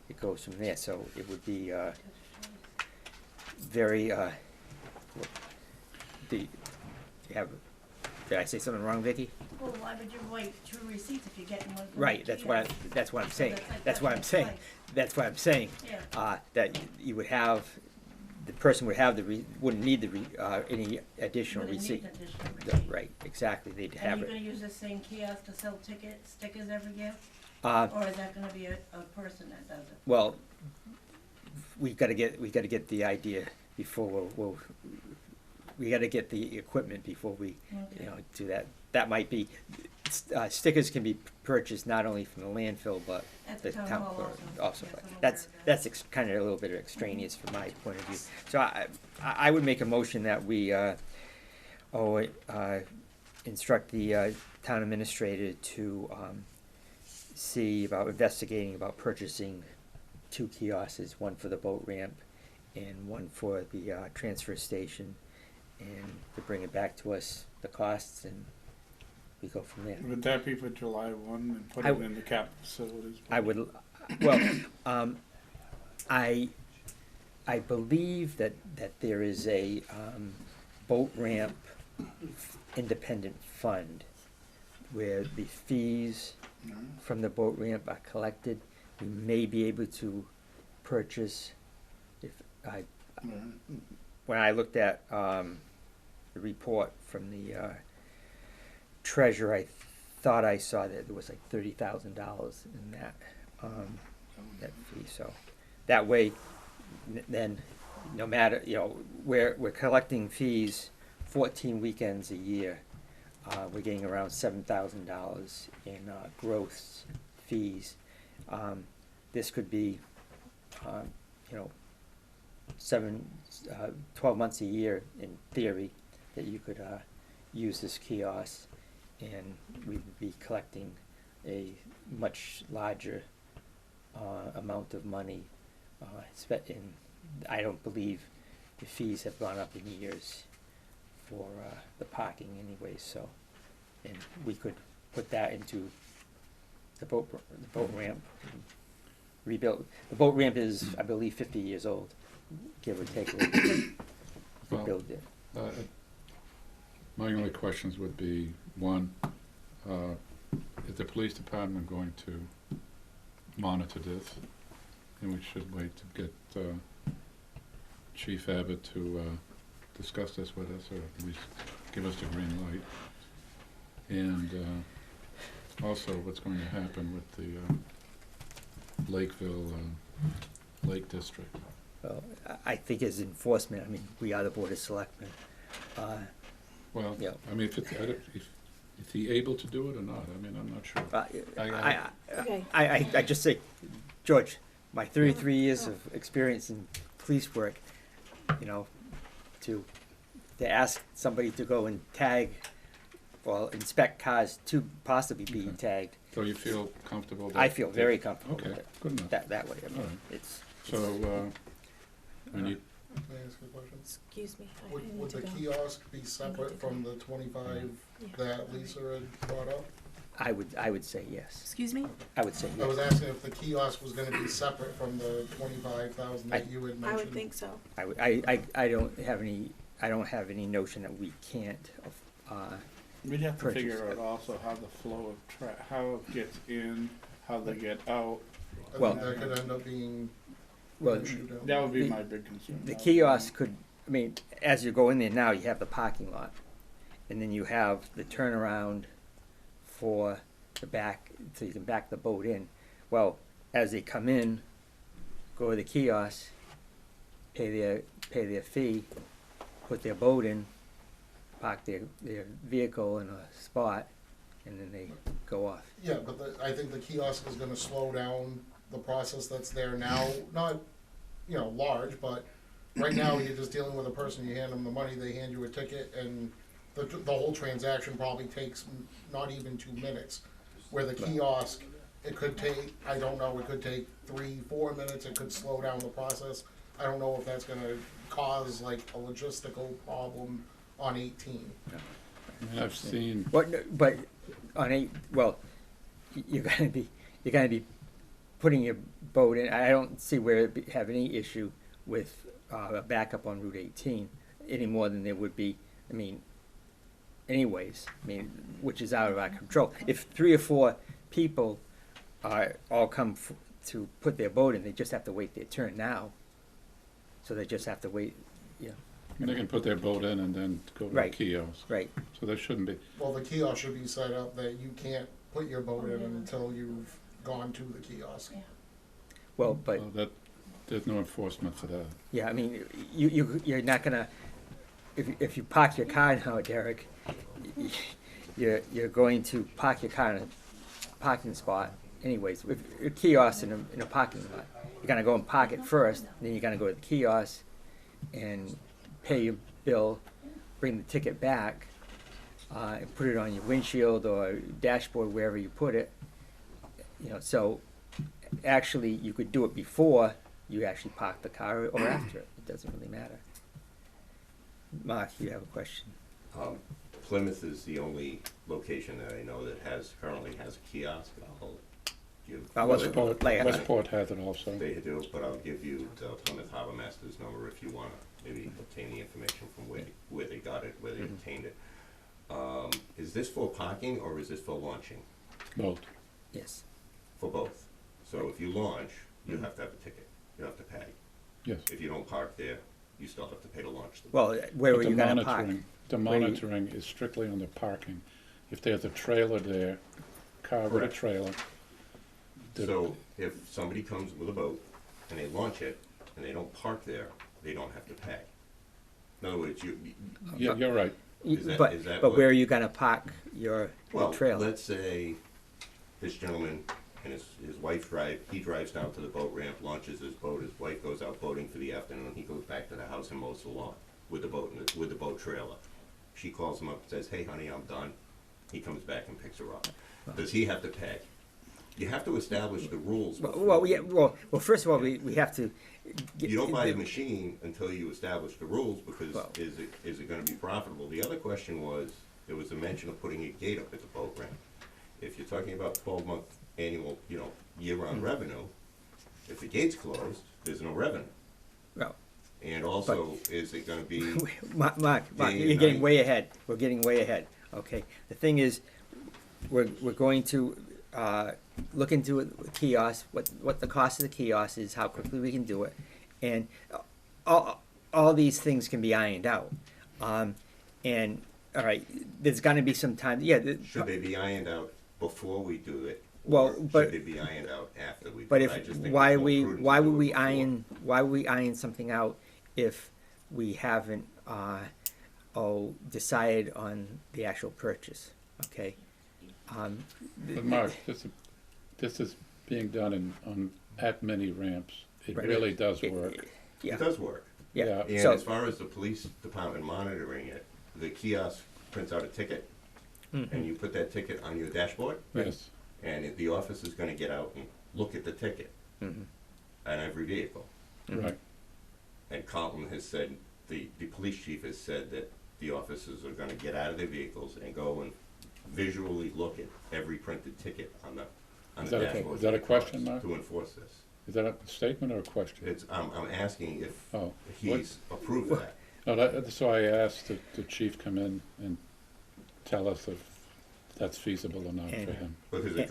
it goes from there. So it would be very, you have, did I say something wrong, Vicky? Well, why would you write 2 receipts if you're getting one from the Right, that's what I'm saying, that's what I'm saying, that's what I'm saying. Yeah. That you would have, the person would have wouldn't need any additional Wouldn't need receipt. additional receipt. Right, exactly, they'd And have you it. gonna use the same kiosk to sell stickers every year? Uh, Or is that gonna be a person that does it? well, we gotta get the idea before we gotta get the equipment before we, Okay. do that. That might be, stickers can be purchased not only from the landfill, but At the the town town hall clerk also. also. Yes, I'm aware That's, of that. that's kind of a little bit extraneous from my point of view. So I would make a motion that we, instruct the, town administrator to, see about investigating about purchasing 2 kiosks, one for the boat ramp and one for the, transfer station, and to bring it back to us, the costs, and we go from there. Would that be for July 1 and put I it w- in the capital facilities? I would, well, I believe that there is a, boat ramp independent fund where the fees No? from the boat ramp are collected. We may be able to purchase, Right. when I looked at, the report from the, treasurer, I thought I saw that there was like $30,000 in that, that fee, so that way, then, no matter, we're collecting fees 14 weekends a year. We're getting around $7,000 in, gross fees. This could be, 12 months a year in theory, that you could, use this kiosk, and we would be collecting a much larger, amount of money. And I don't believe the fees have gone up in years for, the parking anyway, so, and we could put that into the boat ramp, and rebuild. The boat ramp is, I believe, 50 years old, give or take a little bit. Well, Rebuild it. My only questions would be, one, is the police department going to monitor this? And we should wait to get Chief Abbott to discuss this with us, or at least give us the green light. And also what's going to happen with the Lakeville Lake District. Well, I think as enforcement, I mean, we are the Board of Selectmen. Well, Yeah. I mean, is he able to do it or not? I mean, I'm not sure. Okay. I just say, George, my 33 years of experience in police work, to ask somebody to go and tag or inspect cars to possibly being Okay. tagged, So you feel comfortable? I feel very comfortable Okay, with it. good enough. That way, I mean, All right. it's. So, we need, May I ask a question? Excuse me, I Would need to the go. kiosk be separate from the 25 Yeah. that Lisa had brought up? I would say yes. Excuse me? I would say I was yes. asking if the kiosk was gonna be separate from the 25,000 that you had mentioned. I would think so. I don't have any notion that we can't, We'd have to Purchase. figure out also how the flow of how it gets in, how they get out. I Well- think that could end up being well, an issue down That would be The- my big concern. the kiosk could, I mean, as you go in there now, you have the parking lot, and then you have the turnaround for the back, so you can back the boat in. Well, as they come in, go to the kiosk, pay their fee, put their boat in, park their vehicle in a spot, and then they go off. Yeah, but I think the kiosk is gonna slow down the process that's there now, not, large, but right now, you're just dealing with a person, you hand them the money, they hand you a ticket, and the whole transaction probably takes not even 2 minutes. Where the kiosk, It could take, I don't know, it could take 3-4 minutes, it could slow down the process. I don't know if that's gonna cause like a logistical problem on 18. I mean, I've seen, But on you're gonna be putting your boat in. I don't see where it'd have any issue with a backup on Route 18 any more than there would be. I mean, anyways, which is out of our control. If 3 or 4 people all come to put their boat in, they just have to wait their turn now. So they just have to wait. they can put their boat in and then go to the Right. kiosk. Right. So there shouldn't be, Well, the kiosk should be set up that you can't put your boat in until you've gone to the kiosk. Well, but well, there's no enforcement for that. yeah, I mean, you're not gonna, if you park your car now, Derek, you're going to park your car in a parking spot anyways. With a kiosk in a parking lot, you're gonna go and park it first, then you're gonna go to the kiosk and pay your bill, bring the ticket back, and put it on your windshield or dashboard, wherever you put it. So actually, you could do it before you actually park the car or after it. It doesn't really matter. Mark, you have a question? Plymouth is the only location that I know that currently has a kiosk. I'll give. Westport has it also. They do, but I'll give you the Plymouth Harbor Master's number if you wanna maybe obtain the information from where they got it, where they obtained it. Is this for parking or is this for launching? Both. Yes. For both. So if you launch, you have to have a ticket. You have to pay. Yes. If you don't park there, you still have to pay to launch the boat. Well, where But were the you gonna park? The Where you- monitoring is strictly on the parking. If there's a trailer there, car with a Correct. trailer. So if somebody comes with a boat and they launch it and they don't park there, they don't have to pay. In other words, Yeah, you're right. Is that But what- where are you gonna park your well, trailer? let's say this gentleman and his wife he drives down to the boat ramp, launches his boat, his wife goes out boating for the afternoon, he goes back to the house and mows the lawn with the boat trailer. She calls him up and says, "Hey honey, I'm done." He comes back and picks her up. Does he have to pay? You have to establish the rules. Well, first of all, we have to. You don't buy a machine until you establish the rules, because Well- is it gonna be profitable? The other question was, there was a mention of putting a gate up at the boat ramp. If you're talking about 12-month annual, year-round revenue, if the gate's closed, there's no revenue. Well, And also, is it gonna be, Mark, Day you're and getting night. way ahead. We're getting way ahead. Okay. The thing is, we're going to look into it with kiosks, what the cost of the kiosk is, how quickly we can do it, and all these things can be ironed out. And all right, there's going to be some time. Yeah. should they be ironed out before we do it? Well, or but- should they be ironed out after we do it? But I if just think why it's more we prudent why to would do it we before. iron something out if we haven't decided on the actual purchase? Okay. But Mark, this is being done at many ramps. It Right. really does work. Yeah. It does work. Yeah. And So as far as the police department monitoring it, the kiosk prints out a ticket, and you put that ticket on your dashboard, Yes. and the officer is gonna get out and look at the ticket Mhm. on every vehicle. Right. And Carlton has said, the police chief has said that the officers are gonna get out of their vehicles and go and visually look at every printed ticket on the Is that a- dashboard. is that a of the cars question, Mark? To enforce this. Is that a statement or a question? It's, I'm asking if Oh, he's approved of that. No, so I asked the chief come in and tell us if that's feasible or not for And- him. Because a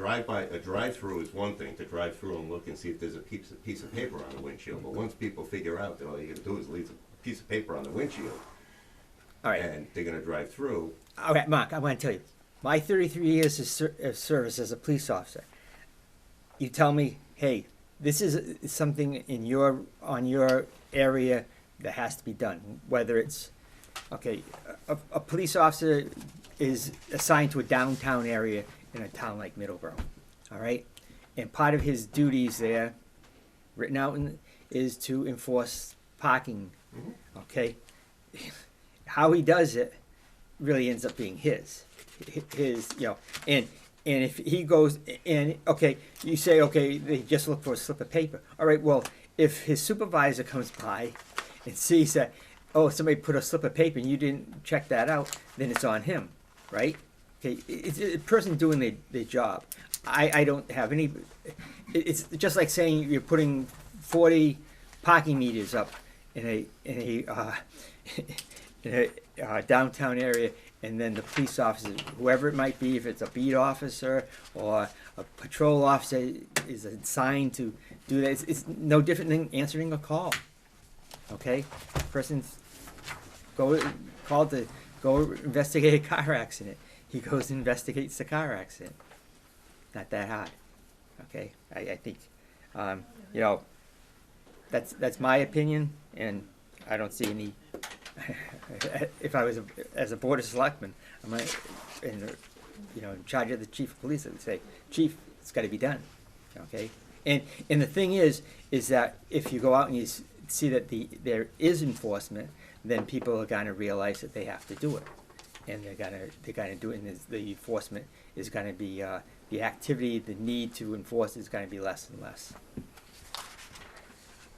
drive-through is one thing, to drive through and look and see if there's a piece of paper on the windshield. But once people figure out that all you gotta do is leave a piece of paper on the windshield, all right. and they're gonna drive through, All right, Mark. I want to tell you, my 33 years of service as a police officer. You tell me, hey, this is something on your area that has to be done. Whether it's okay, a police officer is assigned to a downtown area in a town like Middleborough, all right, and part of his duties there, written out is to enforce parking. Okay, how he does it really ends up being his, and And if he goes, and, okay, you say, okay, they just look for a slip of paper. All right, well, if his supervisor comes by and sees that, oh, somebody put a slip of paper and you didn't check that out, then it's on him, right? Okay, it's a person doing their job. I don't have any, it's just like saying you're putting 40 parking meters up in a in a downtown area, and then the police officer, whoever it might be, if it's a beat officer or a patrol officer, is assigned to do that. It's no different than answering a call. Okay, person's called to go investigate a car accident. He goes and investigates the car accident. Not that hard. Okay, I think, you know, that's my opinion, and I don't see any. If I was as a board of selectmen, I'm in charge of the chief of police, I would say, Chief, it's got to be done. Okay, and the thing is that if you go out and you see that there is enforcement, then people are going to realize that they have to do it, and they're gonna do it, and the enforcement is going to be the activity, the need to enforce is going to be less and less.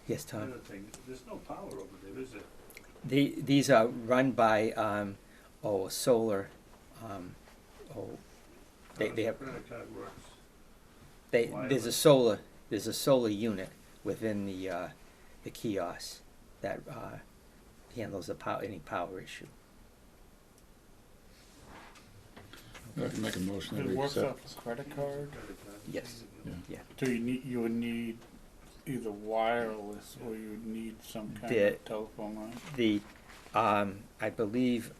Yes, Tom. Another thing, there's no power over there, is there? These are run by solar. They have Credit card works. there's a solar unit within the kiosk that handles any power issue. I'd like to make a motion that It we works accept. off a credit card, Yes. Yeah. so you would need either wireless or you would need some kind The- of telephone line. The I believe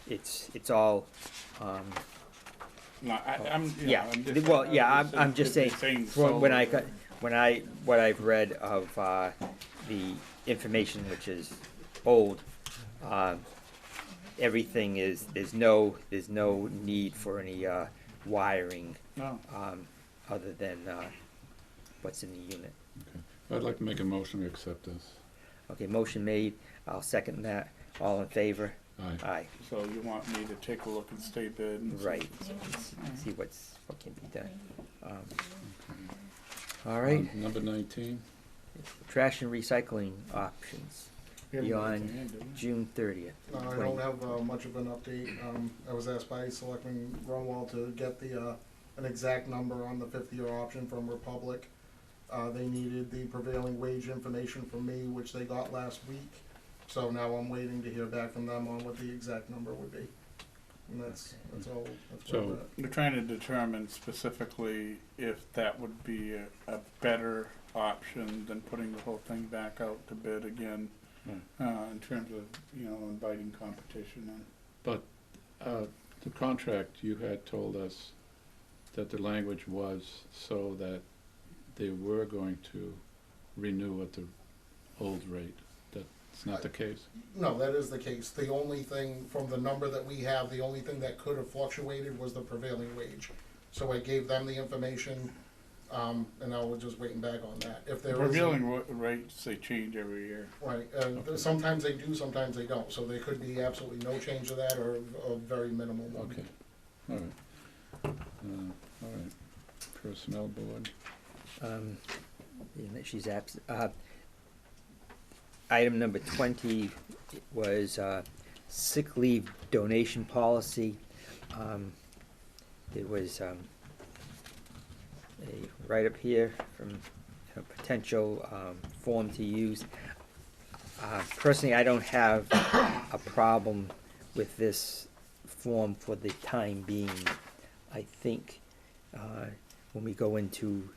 it's all No, I'm, you yeah. know, I'm just, Well, yeah. I'm just saying solar. when I've read of the information, which is old, everything is there's no need for any wiring No, other than what's in the unit. I'd like to make a motion to accept this. Okay, motion made. I'll second that. All in favor? Aye. Aye. so you want me to take a look and stay bid and see- Right. See what can be done. All right. Number 19. Trash and recycling options We haven't got anything in, beyond do we? June 30th. I don't have much of an update. I was asked by Selectman Grunwald to get an exact number on the 50-year option from Republic. They needed the prevailing wage information from me, which they got last week. So now I'm waiting to hear back from them on what the exact number would be. And that's all. That's So- where we're at. We're trying to determine specifically if that would be a better option than putting the whole thing back out to bid again, in terms of, inviting competition in. But the contract, you had told us that the language was so that they were going to renew at the old rate. That's not the case? No, that is the case. The only thing, from the number that we have, the only thing that could have fluctuated was the prevailing wage. So I gave them the information, and now we're just waiting back on that. If The there is. prevailing rates, they change every year. Right, sometimes they do, sometimes they don't, so there could be absolutely no change to that or a very minimal one. Okay, all right. All right. Personnel board. She's absent. Item number 20 was sick leave donation policy. It was right up here from a potential form to use. Personally, I don't have a problem with this form for the time being. I think when we go into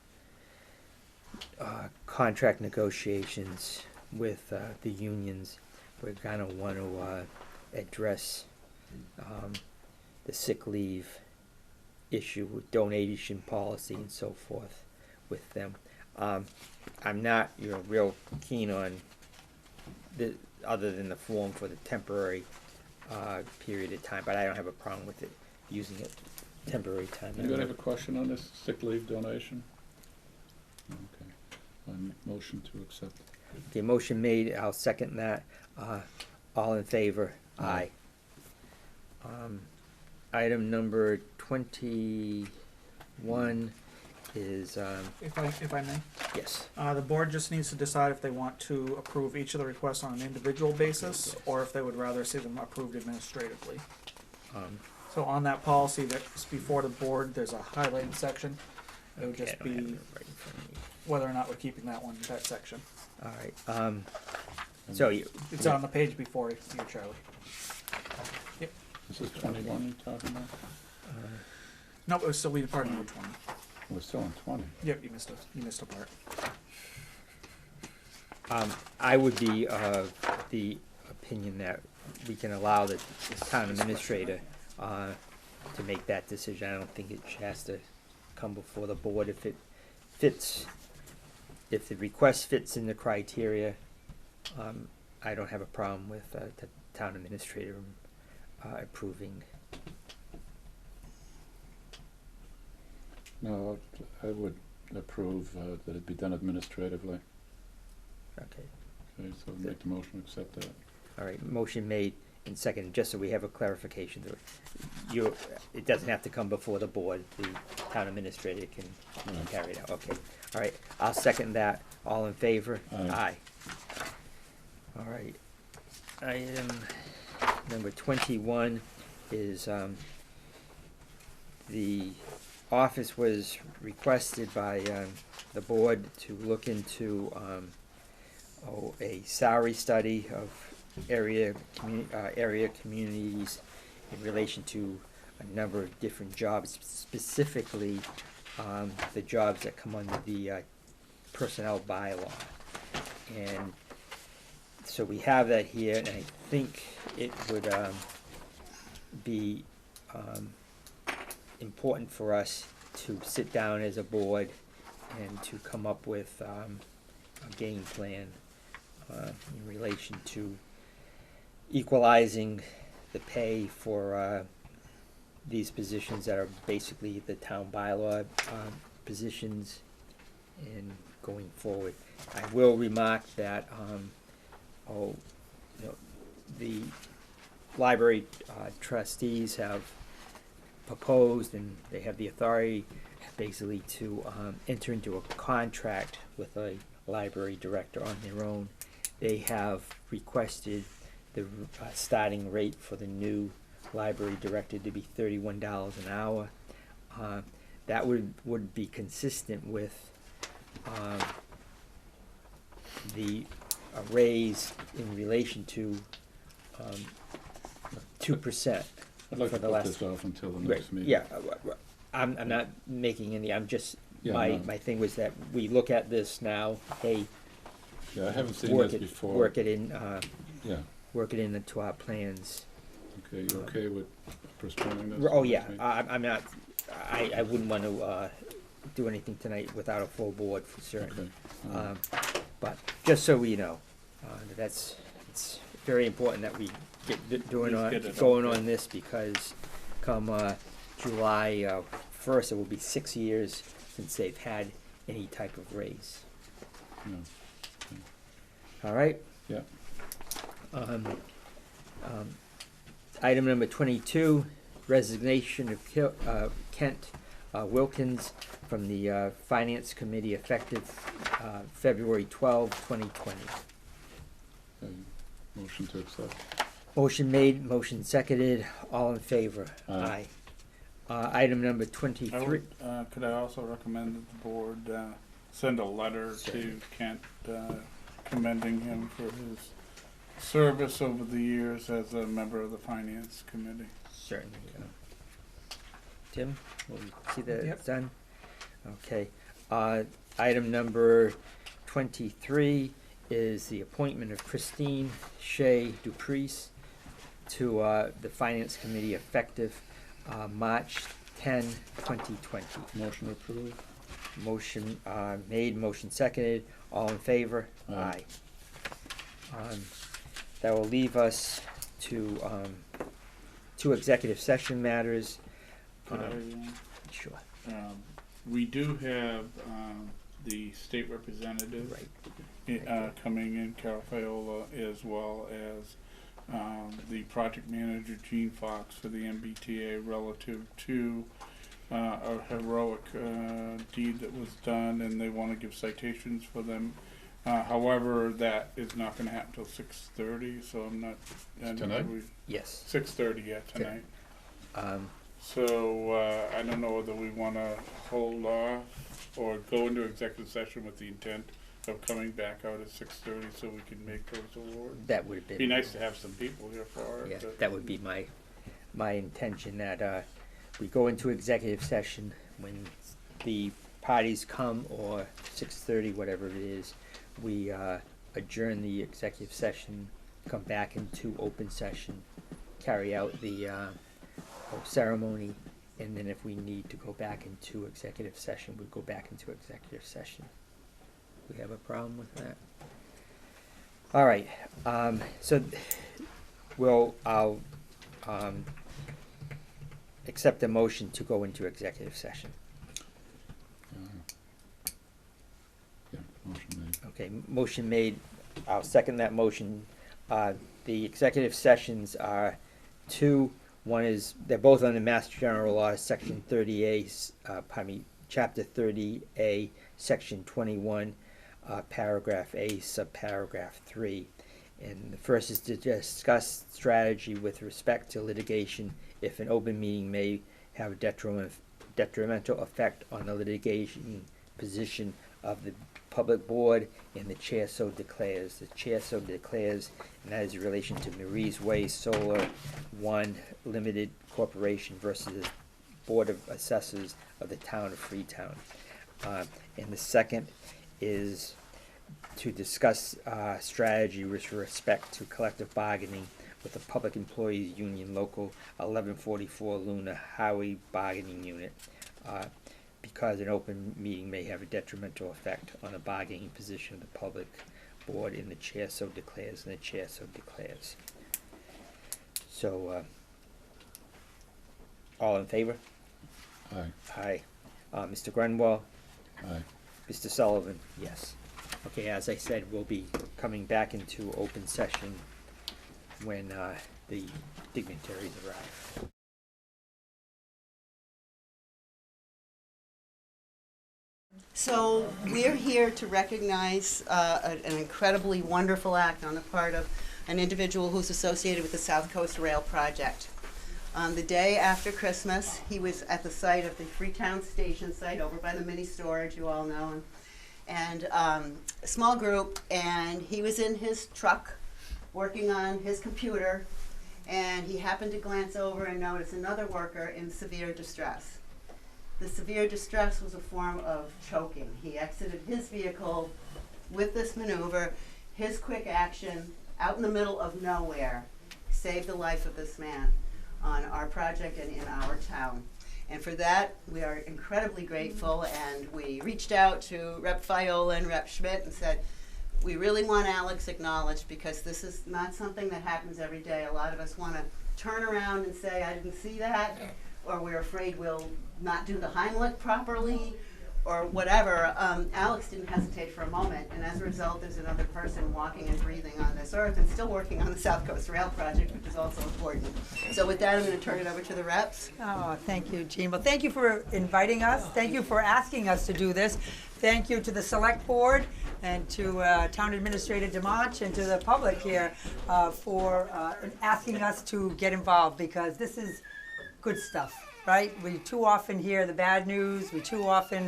contract negotiations with the unions, we're gonna want to address the sick leave issue with donation policy and so forth with them. I'm not, real keen on the, other than the form for the temporary period of time, but I don't have a problem with it, using it temporary time. Anybody have a question on this sick leave donation? Okay, motion to accept. Okay, motion made, I'll second that. All in favor? Aye. Aye. Item number 21 is, If I may, yes, the board just needs to decide if they want to approve each of the requests on an individual basis, or if they would rather see them approved administratively. um, So on that policy that's before the board, there's a highlighted section. It would okay, just I don't have be it right in front of me. whether or not we're keeping that section. All right, so you, It's on the page before you, Charlie. This is 21 you're talking about? No, it was still be part number 20. We're still on 20. Yep, you missed a part. I would be of the opinion that we can allow the town administrator to make that decision. I don't think it has to come before the board if it fits, if the request fits in the criteria. I don't have a problem with the town administrator approving. No, I would approve that it be done administratively. Okay, Okay, so make the motion, accept that. all right, motion made and seconded, just so we have a clarification. It doesn't have to come before the board, the town administrator can Right. carry it out, okay. All right, I'll second that, all in favor? Aye. All right, item number 21 is, the office was requested by, the board to look into, a salary study of area communities in relation to a number of different jobs, specifically, the jobs that come under the, personnel bylaw. And so we have that here, and I think it would, be, important for us to sit down as a board and to come up with, a game plan, in relation to equalizing the pay for, these positions that are basically the town bylaw, positions, and going forward. I will remark that, the library trustees have proposed, and they have the authority basically to enter into a contract with a library director on their own. They have requested the starting rate for the new library director to be $31 an hour. That would be consistent with the raise in relation to 2%. I'd like for to the put last- this off until the Right, next meeting. yeah, I'm not making any, I'm just, Yeah, my no. thing was that we look at this now, hey, Yeah, I haven't seen work this it, before. work it in, Yeah, work it into our plans. okay, you okay with postponing this? Oh, to yeah, next meeting? I'm not, I wouldn't want to, do anything tonight without a full board for certain. Okay, all right. But just so we know, it's very important that we get going Let's get it going out on this, because come July 1st, it will be 6 years since they've had any type of raise. Yeah. All right? Yeah. Item number 22, resignation of Kent Wilkins from the Finance Committee effective February 12, 2020. Okay, motion to accept. Motion made, motion seconded, all in favor? Aye. Item number I 23. would, could I also recommend that the board send a letter Certainly. to Kent commending him for his service over the years as a member of the Finance Committee? Certainly. Tim, will you see that Yep. it's done? Okay. Item number 23 is the appointment of Christine Shea Duprice to the Finance Committee effective March 10, 2020. Motion approved. Motion made, motion seconded, all in favor? Aye. That will leave us to two executive session matters. Could Sure. we do have the state representative Right. coming in, Carol Fayola, as well as the project manager, Gene Fox, for the MBTA relative to a heroic deed that was done, and they want to give citations for them. However, that is not going to happen till 6:30, so I'm not. Tonight? Yes. 6:30, yeah, tonight. Um, So I don't know whether we want to hold off or go into executive session with the intent of coming back out at 6:30 so we can make those awards. that would have been. Be nice to have some people here for it. Yeah, but- that would be my intention, that we go into executive session when the parties come, or 6:30, whatever it is, we adjourn the executive session, come back into open session, carry out the ceremony, and then if we need to go back into executive session, we go back into executive session. We have a problem with that? All right, so I'll accept a motion to go into executive session. Yeah, motion made. Okay, motion made, I'll second that motion. The executive sessions are two. One is, they're both under Mass General Law, Section 30A, Chapter 30A, Section 21, Paragraph A, Subparagraph 3. And the first is to discuss strategy with respect to litigation if an open meeting may have a detrimental effect on the litigation position of the public board, and the chair so declares. The chair so declares, and that is in relation to Marie's Way Solar One Limited Corporation versus the Board of Assessors of the Town of Freetown. And the second is to discuss strategy with respect to collective bargaining with the Public Employees Union Local 1144 Luna Highway Bargaining Unit, because an open meeting may have a detrimental effect on the bargaining position of the public board, and the chair so declares, and the chair so declares. So, all in favor? Aye, Aye. Mr. Grunwald? aye. Mr. Sullivan? Yes. Okay, as I said, we'll be coming back into open session when the dignitaries arrive. So we're here to recognize an incredibly wonderful act on the part of an individual who's associated with the South Coast Rail Project. On the day after Christmas, he was at the site of the Freetown station site over by the mini storage, you all know, and a small group, and he was in his truck working on his computer, and he happened to glance over and notice another worker in severe distress. The severe distress was a form of choking. He exited his vehicle with this maneuver. His quick action out in the middle of nowhere saved the life of this man on our project and in our town. And for that, we are incredibly grateful, and we reached out to Rep. Fiola and Rep. Schmidt and said, we really want Alex acknowledged, because this is not something that happens every day. A lot of us want to turn around and say, I didn't see that, or we're afraid we'll not do the Heimlich properly, or whatever. Alex didn't hesitate for a moment, and as a result, there's another person walking and breathing on this earth and still working on the South Coast Rail Project, which is also important. So with that, I'm going to turn it over to the reps. Oh, thank you, Jean. Well, thank you for inviting us. Thank you for asking us to do this. Thank you to the Select Board and to Town Administrator DeMonch and to the public here for asking us to get involved, because this is good stuff, right? We too often hear the bad news. We too often,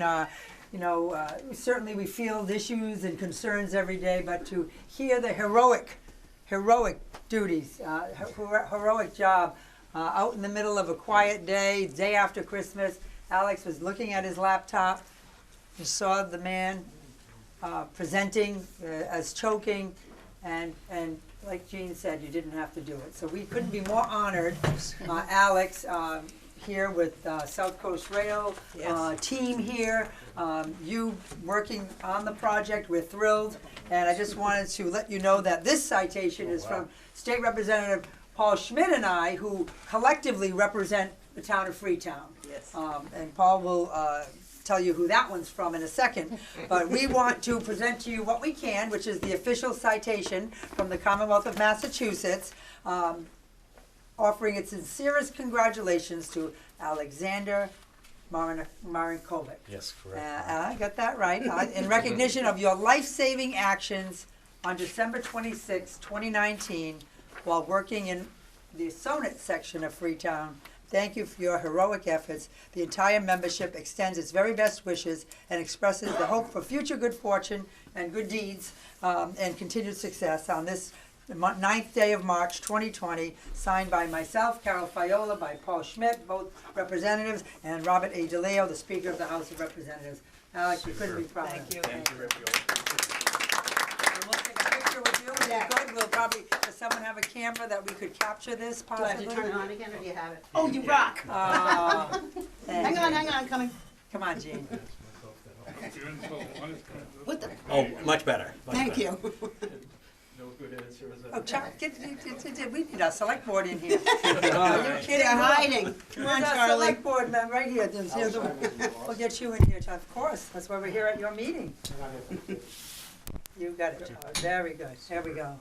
certainly we field issues and concerns every day, but to hear the heroic duties, heroic job out in the middle of a quiet day after Christmas. Alex was looking at his laptop. You saw the man presenting as choking, and like Jean said, you didn't have to do it. So we couldn't be more honored, Alex, here with South Coast Rail team here, you working on the project. We're thrilled, and I just wanted to let you know that this citation is from State Representative Paul Schmidt and I, who collectively represent the town of Freetown. Yes. And Paul will tell you who that one's from in a second. But we want to present to you what we can, which is the official citation from the Commonwealth of Massachusetts, offering its sincerest congratulations to Alexander Marinkovic. Yes, correct. I got that right. In recognition of your life-saving actions on December 26, 2019, while working in the Sonnet section of Freetown. Thank you for your heroic efforts. The entire membership extends its very best wishes and expresses the hope for future good fortune and good deeds and continued success on this the 9th day of March 2020, signed by myself, Carol Fiola, by Paul Schmidt, both representatives, and Robert A. DeLeo, the Speaker of the House of Representatives. Alex, we couldn't be prouder. Thank you. And we'll take a picture with you, if you could. We'll probably, does someone have a camera that we could capture this Do I have possibly? to turn it on again, or do you have it? Oh, you rock! Thank Hang you. on, coming. Come on, Jean. What the? Oh, much better. Thank you. No good answer, is that? Oh, Chuck, we need our select board in here. Are you kidding? They're hiding. Come on, Where's our Charlie. select board man right here? We'll get you in here, Chuck. Of course, that's why we're here at your meeting. You got it, Chuck. Very good. There we go.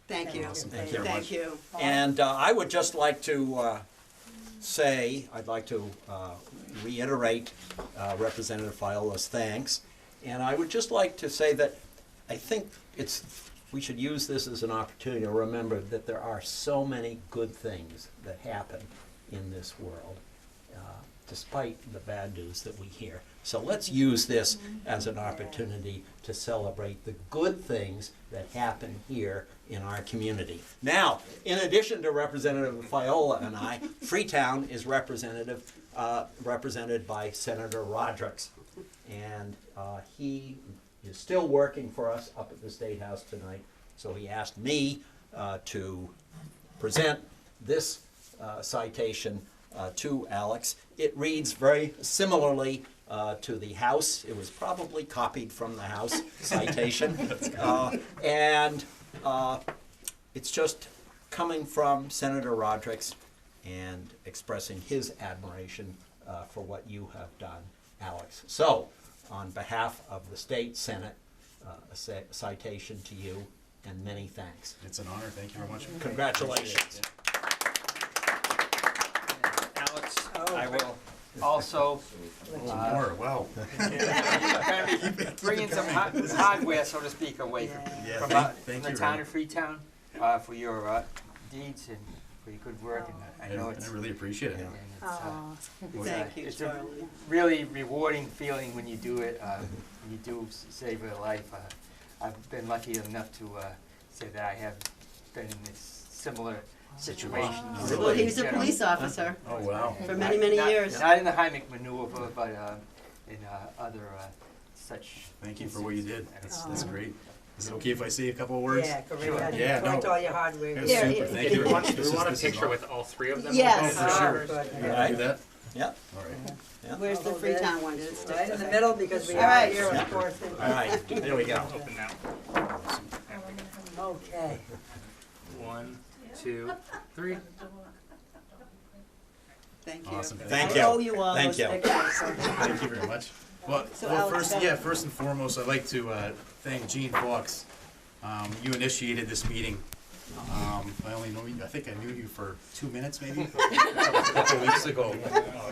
Thank you. Awesome. Thank you very Thank much. you. And I would just like to say, I'd like to reiterate Representative Fiola's thanks. And I would just like to say that I think we should use this as an opportunity to remember that there are so many good things that happen in this world, despite the bad news that we hear. So let's use this as an opportunity to celebrate the good things that happen here in our community. Now, in addition to Representative Fiola and I, Freetown is represented by Senator Rodrick. And he is still working for us up at the State House tonight, so he asked me to present this citation to Alex. It reads very similarly to the House. It was probably copied from the House citation. And it's just coming from Senator Rodrick and expressing his admiration for what you have done, Alex. So, on behalf of the State Senate, a citation to you, and many thanks. It's an honor. Thank you very much. Congratulations. Alex, I will also More. Wow. bring in some hardware, so to speak, away Yeah, from thank the you, town Ron. of Freetown for your deeds and for your good work. And I know it's I really appreciate it. and it's, Thank you, it's a Charlie. really rewarding feeling when you do it. When you do save a life. I've been lucky enough to say that I have been in this similar situation. Well, he was a police officer Oh, wow. for many, many years. Not in the Heimlich maneuver, but in other such. Thank you for what you did. That's great. Is it okay if I say a couple of words? Yeah, go right Sure. ahead. Yeah, Point no. all your hardware. It was Yeah, super. yeah. Thank Do you. we want, This is- a this is picture awesome. with all three of them? Yes. Oh, for sure. Good. You want to do that? Yep. All right. Where's the Freetown one? Right in the middle, because we All are right. here, of course. All right, there we go. Open now. Okay. 1, 2, 3. Thank you. Awesome. Thank I you. owe you all Thank those you. pictures. Thank you very much. Well, So Alex, first and foremost, I'd like to thank Gene Fox. You initiated this meeting. I only know you, I think I knew you for 2 minutes maybe, a couple of weeks ago.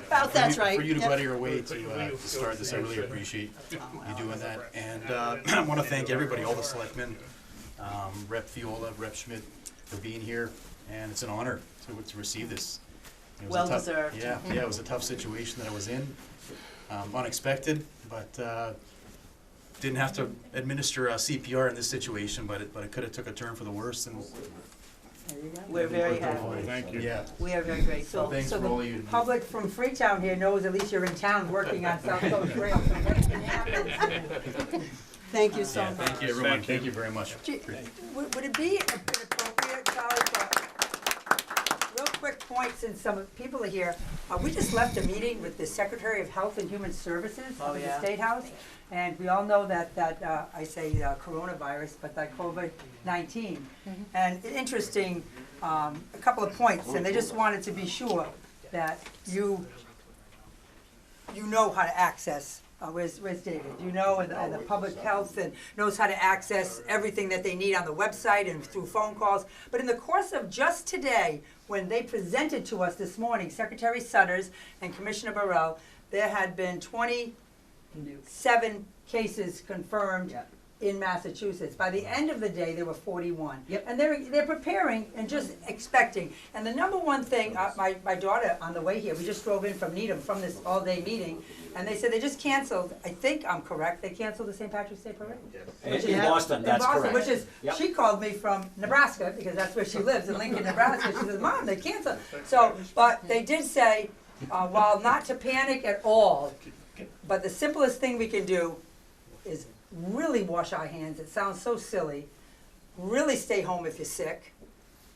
About that's right. For you to Yep. go out of your way to start this, I really appreciate you doing that. And I want to thank everybody, all the selectmen, Rep. Fiola, Rep. Schmidt, for being here. And it's an honor to receive this. It was a Well tough- deserved. Yeah, it was a tough situation that I was in, unexpected, but didn't have to administer CPR in this situation, but it could have took a turn for the worse. And We're very happy. Thank you. yeah, We are very grateful. thanks So for all the you. public from Freetown here knows at least you're in town working on South Coast Rail. So anything happens, Thank you so Yeah, much. thank you, everyone. Thank you very much. Gee, would it be a bit appropriate, Charlie, for real quick point, since some people are here, we just left a meeting with the Secretary of Health and Human Services of the State House, and we all know that I say coronavirus, but that COVID-19. And interesting, a couple of points, and they just wanted to be sure that you you know how to access, where's David? You know, and the public health and knows how to access everything that they need on the website and through phone calls. But in the course of just today, when they presented to us this morning, Secretary Sutters and Commissioner Burrell, there had been 27 cases confirmed in Massachusetts. By the end of the day, there were 41. Yep. And they're preparing and just expecting. And the number one thing, my daughter on the way here, we just drove in from Needham from this all-day meeting, and they said they just canceled, I think I'm correct, they canceled the St. Patrick's Day parade? In Boston, that's correct. Which is, Yep. she called me from Nebraska, because that's where she lives, in Lincoln, Nebraska. She says, Mom, they canceled. So, but they did say, while not to panic at all, but the simplest thing we can do is really wash our hands. It sounds so silly. Really stay home if you're sick.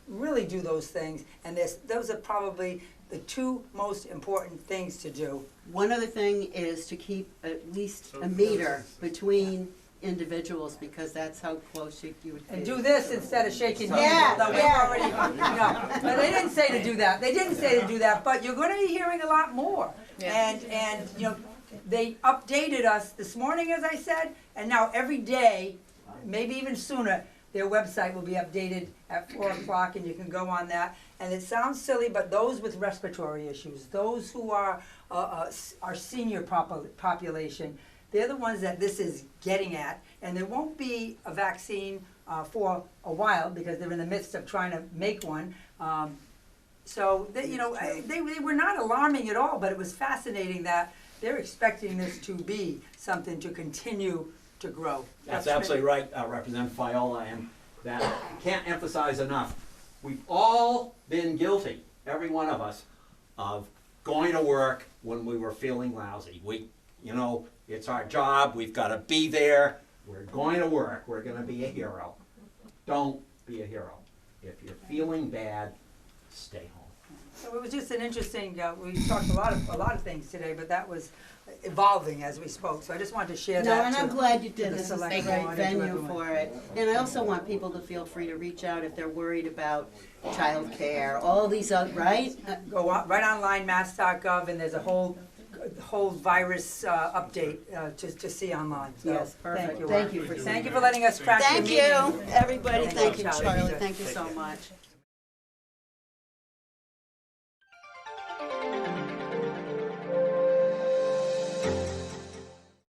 Really do those things. And those are probably the two most important things to do. One other thing is to keep at least a meter between individuals, because that's how close you would be. And do this instead of shaking hands. Yeah, although we've yeah. already, no, but they didn't say to do that. They didn't say to do that, but you're gonna be hearing a lot more. And, you know, they updated us this morning, as I said, and now every day, maybe even sooner, their website will be updated at 4 o'clock, and you can go on that. And it sounds silly, but those with respiratory issues, those who are our senior population, they're the ones that this is getting at. And there won't be a vaccine for a while, because they're in the midst of trying to make one. So, they were not alarming at all, but it was fascinating that they're expecting this to be something to continue to grow. That's absolutely right, Representative Fiola, and that can't emphasize enough. We've all been guilty, every one of us, of going to work when we were feeling lousy. It's our job, we've got to be there, we're going to work, we're going to be a hero. Don't be a hero. If you're feeling bad, stay home. So it was just an interesting, we talked a lot of things today, but that was evolving as we spoke. So I just wanted to share No, that. and I'm glad you did. the This is a select great board and to venue everyone. for it. And I also want people to feel free to reach out if they're worried about childcare, all these other, right? Go right online, mass.gov, and there's a whole virus update to see online. So, Yes, perfect. Thank you. Thank you for Thank you for letting us crack the Thank meeting. you, everybody. Thank you, Charlie. Charlie. Thank you so much.